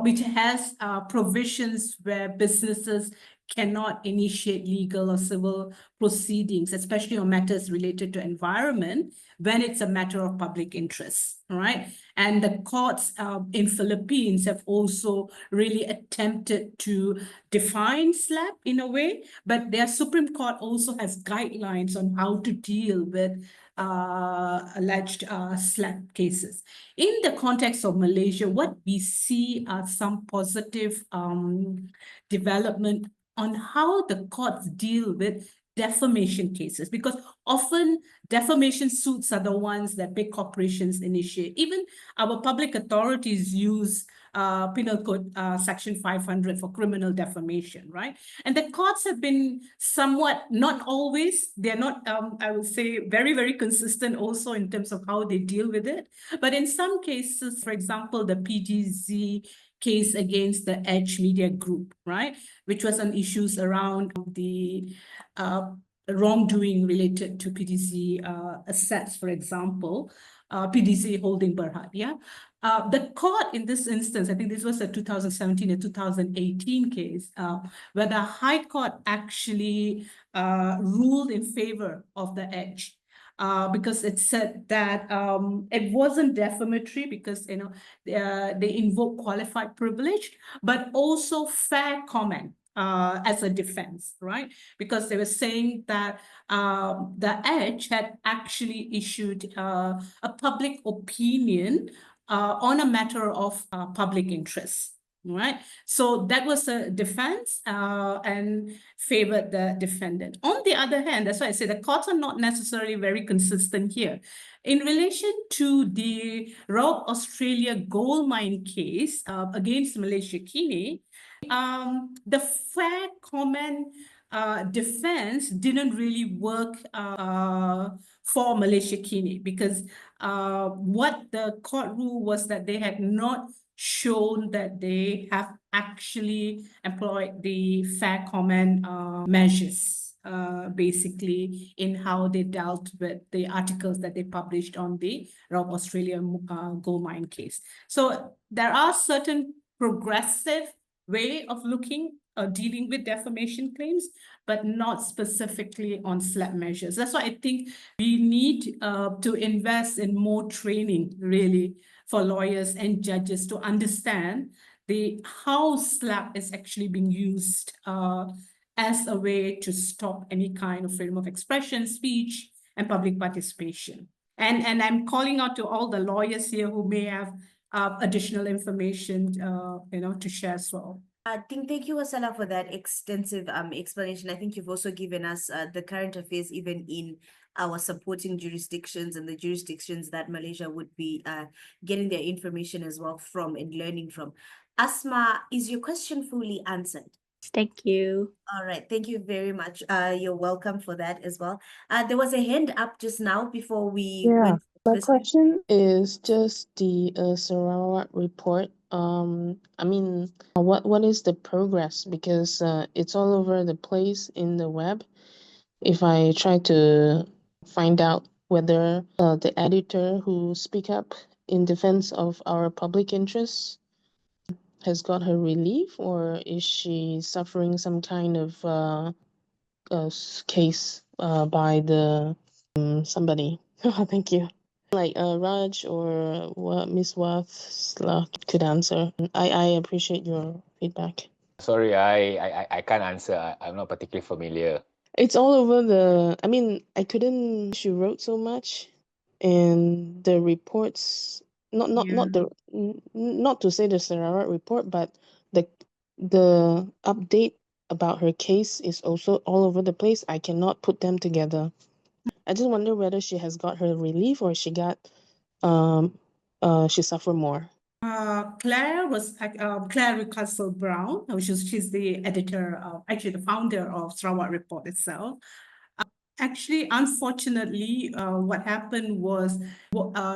which has provisions where businesses cannot initiate legal or civil proceedings, especially on matters related to environment, when it's a matter of public interest, right? And the courts in Philippines have also really attempted to define SLAPP in a way, but their Supreme Court also has guidelines on how to deal with alleged SLAPP cases. In the context of Malaysia, what we see are some positive development on how the courts deal with defamation cases, because often defamation suits are the ones that big corporations initiate. Even our public authorities use Penal Code Section 500 for criminal defamation, right? And the courts have been somewhat, not always, they're not, I would say, very, very consistent also in terms of how they deal with it. But in some cases, for example, the PGZ case against the Edge Media Group, right? Which was on issues around the wrongdoing related to PDC assets, for example, PDC holding Berhad, yeah? The court in this instance, I think this was a 2017 and 2018 case, where the High Court actually ruled in favor of the Edge. Because it said that it wasn't defamatory because they invoke qualified privilege, but also fair comment as a defense, right? Because they were saying that the Edge had actually issued a public opinion on a matter of public interest. Right, so that was a defense and favored the defendant. On the other hand, that's why I say the courts are not necessarily very consistent here. In relation to the Rock Australia gold mine case against Malaysia Kini, the fair comment defense didn't really work for Malaysia Kini because what the court ruled was that they had not shown that they have actually employed the fair comment measures, basically in how they dealt with the articles that they published on the Rock Australia gold mine case. So there are certain progressive way of looking dealing with defamation claims, but not specifically on SLAPP measures. That's why I think we need to invest in more training, really, for lawyers and judges to understand how SLAPP is actually being used as a way to stop any kind of freedom of expression, speech, and public participation. And I'm calling out to all the lawyers here who may have additional information, to share as well. Thank you, Wasala, for that extensive explanation. I think you've also given us the current affairs even in our supporting jurisdictions and the jurisdictions that Malaysia would be getting their information as well from and learning from. Asma, is your question fully answered? Thank you. All right, thank you very much. You're welcome for that as well. There was a hand up just now before we went. My question is just the Sarawak report. I mean, what is the progress? Because it's all over the place in the web. If I try to find out whether the editor who speak up in defense of our public interests has got her relief, or is she suffering some kind of case by the somebody? Thank you. Like Raj or what Miss Wathla could answer. I appreciate your feedback. Sorry, I can't answer. I'm not particularly familiar. It's all over the. I mean, I couldn't. She wrote so much, and the reports. Not to say the Sarawak report, but the update about her case is also all over the place. I cannot put them together. I just wonder whether she has got her relief or she suffered more. Claire was Claire Castle Brown, she's the editor, actually the founder of Sarawak Report itself. Actually, unfortunately, what happened was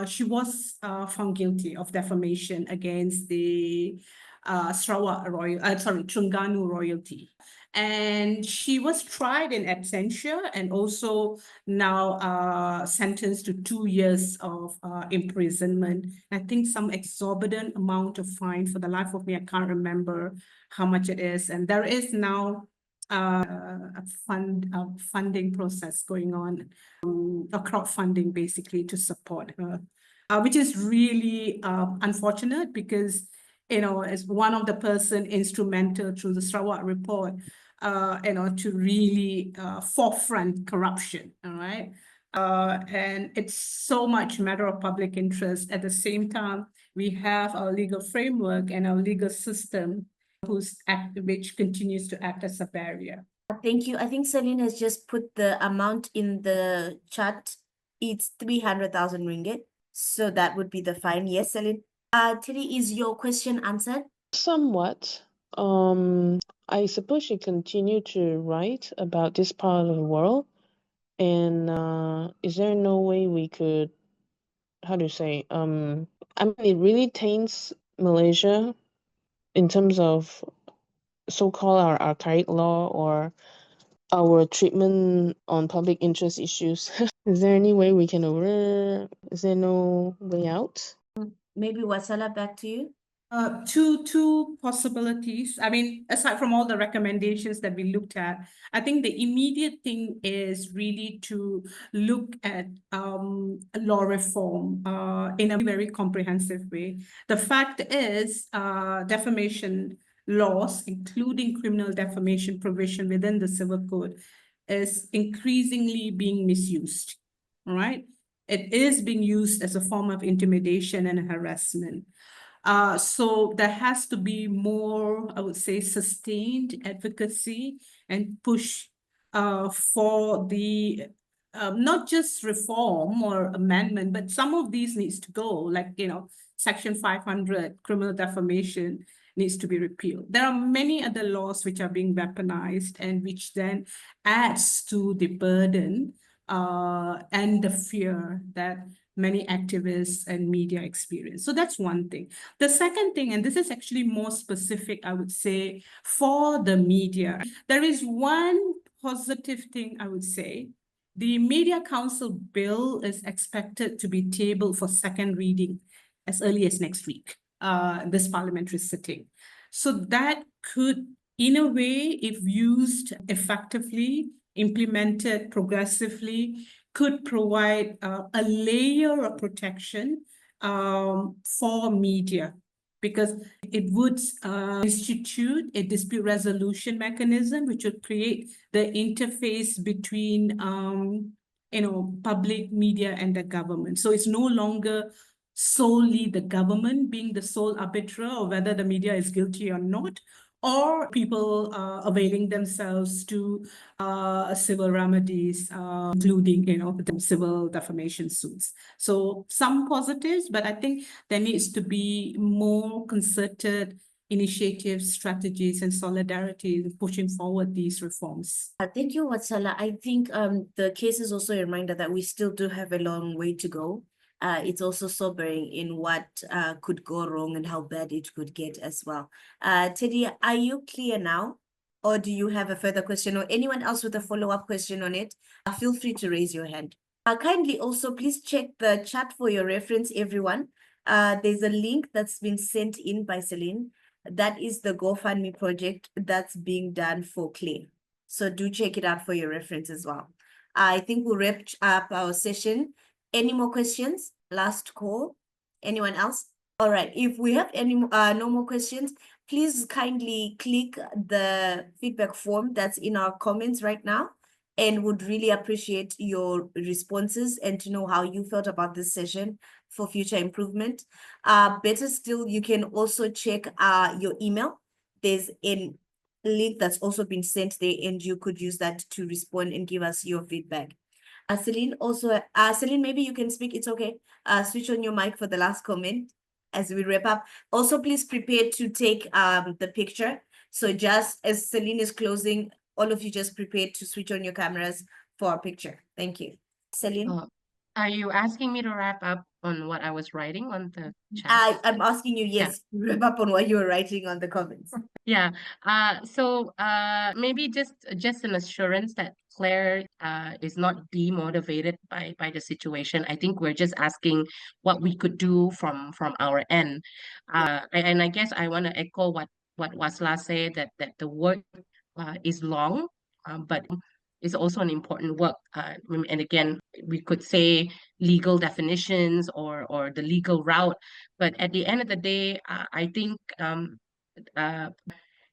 she was found guilty of defamation against the Terengganu royalty. And she was tried in absentia and also now sentenced to 2 years of imprisonment. I think some exorbitant amount of fine. For the life of me, I can't remember how much it is. And there is now a funding process going on, a crowdfunding basically to support her, which is really unfortunate because, as one of the person instrumental through the Sarawak report, to really forefront corruption, all right? And it's so much matter of public interest. At the same time, we have our legal framework and our legal system which continues to act as a barrier. Thank you. I think Celine has just put the amount in the chat. It's 300,000 ringgit. So that would be the fine. Yes, Celine. Tiri, is your question answered? Somewhat. I suppose she continued to write about this part of the world. And is there no way we could, how do you say, I mean, it really taints Malaysia in terms of so-called our archaic law or our treatment on public interest issues. Is there any way we can is there no way out? Maybe Watsala, back to you. Two possibilities. I mean, aside from all the recommendations that we looked at, I think the immediate thing is really to look at law reform in a very comprehensive way. The fact is, defamation laws, including criminal defamation provision within the civil code, is increasingly being misused. All right, it is being used as a form of intimidation and harassment. So there has to be more, I would say, sustained advocacy and push for the not just reform or amendment, but some of these needs to go, like, Section 500, criminal defamation needs to be repealed. There are many other laws which are being weaponized and which then adds to the burden and the fear that many activists and media experience. So that's one thing. The second thing, and this is actually more specific, I would say, for the media, there is one positive thing I would say. The Media Council bill is expected to be tabled for second reading as early as next week, this parliamentary sitting. So that could, in a way, if used effectively, implemented progressively, could provide a layer of protection for media, because it would institute a dispute resolution mechanism which would create the interface between public media and the government. So it's no longer solely the government being the sole arbiter of whether the media is guilty or not, or people availing themselves to civil remedies, including, the civil defamation suits. So some positives, but I think there needs to be more concerted initiatives, strategies, and solidarity in pushing forward these reforms. Thank you, Watsala. I think the case is also a reminder that we still do have a long way to go. It's also sobering in what could go wrong and how bad it could get as well. Teddy, are you clear now? Or do you have a further question, or anyone else with a follow-up question on it? Feel free to raise your hand. Kindly also please check the chat for your reference, everyone. There's a link that's been sent in by Celine. That is the GoFundMe project that's being done for Clay. So do check it out for your reference as well. I think we'll wrap up our session. Any more questions? Last call. Anyone else? All right. If we have any no more questions, please kindly click the feedback form that's in our comments right now, and would really appreciate your responses and to know how you felt about this session for future improvement. Better still, you can also check your email. There's a link that's also been sent there, and you could use that to respond and give us your feedback. Celine, also, Celine, maybe you can speak. It's okay. Switch on your mic for the last comment as we wrap up. Also, please prepare to take the picture. So just as Celine is closing, all of you just prepare to switch on your cameras for our picture. Thank you. Celine? Are you asking me to wrap up on what I was writing on the chat? I'm asking you, yes, wrap up on what you were writing on the comments. Yeah. So maybe just an assurance that Claire is not demotivated by the situation. I think we're just asking what we could do from our end. And I guess I want to echo what Wasla said, that the work is long, but it's also an important work. And again, we could say legal definitions or the legal route, but at the end of the day, I think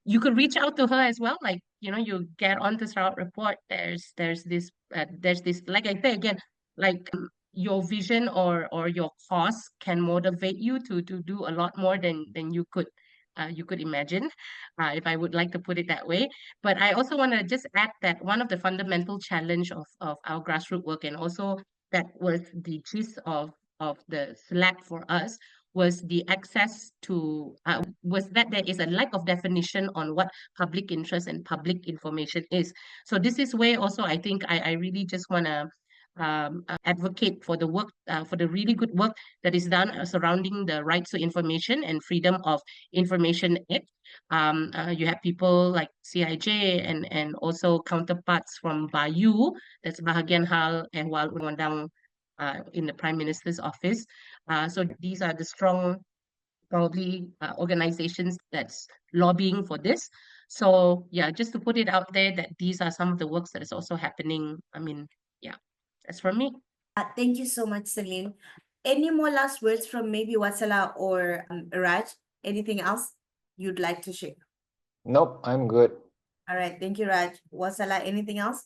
you could reach out to her as well. Like, you get on this route report. There's this like I say again, like your vision or your cause can motivate you to do a lot more than you could imagine, if I would like to put it that way. But I also want to just add that one of the fundamental challenge of our grassroots work, and also that was the gist of the SLAPP for us, was the access to was that there is a lack of definition on what public interest and public information is. So this is where also I think I really just want to advocate for the work, for the really good work that is done surrounding the rights to information and freedom of information act. You have people like CIJ and also counterparts from Bayu, that's Bahagian Hal and Wandang, in the Prime Minister's office. So these are the strong, probably, organizations that's lobbying for this. So yeah, just to put it out there that these are some of the works that is also happening. I mean, yeah, that's from me. Thank you so much, Celine. Any more last words from maybe Watsala or Raj? Anything else you'd like to share? Nope, I'm good. All right, thank you, Raj. Watsala, anything else?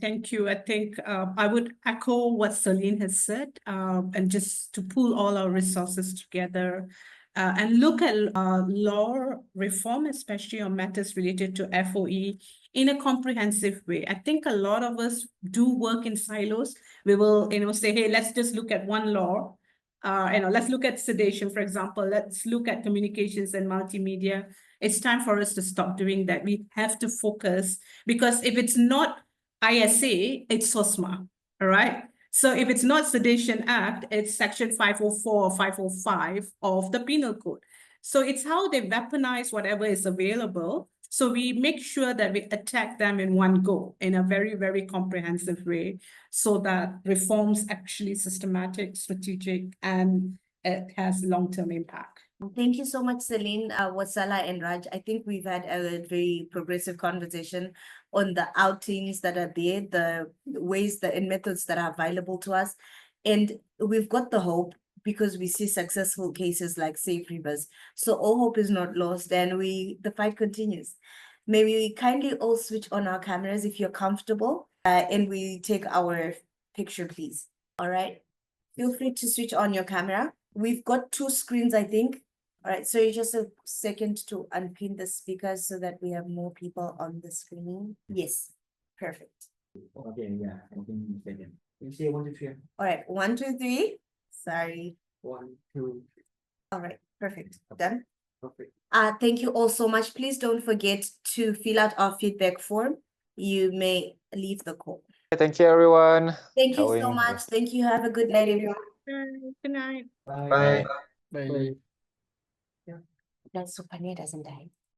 Thank you. I think I would echo what Celine has said, and just to pull all our resources together and look at law reform, especially on matters related to FOE, in a comprehensive way. I think a lot of us do work in silos. We will, say, hey, let's just look at one law. Let's look at sedation, for example. Let's look at communications and multimedia. It's time for us to stop doing that. We have to focus, because if it's not ISA, it's SOSMA, all right? So if it's not Sedation Act, it's Section 504 or 505 of the Penal Code. So it's how they weaponize whatever is available. So we make sure that we attack them in one go, in a very, very comprehensive way, so that reforms actually systematic, strategic, and it has long-term impact. Thank you so much, Celine, Watsala, and Raj. I think we've had a very progressive conversation on the outings that are there, the ways and methods that are available to us. And we've got the hope, because we see successful cases like Safe Rivers. So all hope is not lost, and the fight continues. May we kindly all switch on our cameras if you're comfortable, and we take our picture, please. All right. Feel free to switch on your camera. We've got two screens, I think. All right, so just a second to unpin the speakers so that we have more people on the screen. Yes, perfect. Okay, yeah, I think second. You say 1, 2, 3. All right, 1, 2, 3. Sorry. 1, 2. All right, perfect. Done. Perfect. Thank you all so much. Please don't forget to fill out our feedback form. You may leave the call. Thank you, everyone. Thank you so much. Thank you. Have a good night, everyone. Good night. Bye. Bye. Bye. That Supanya doesn't die.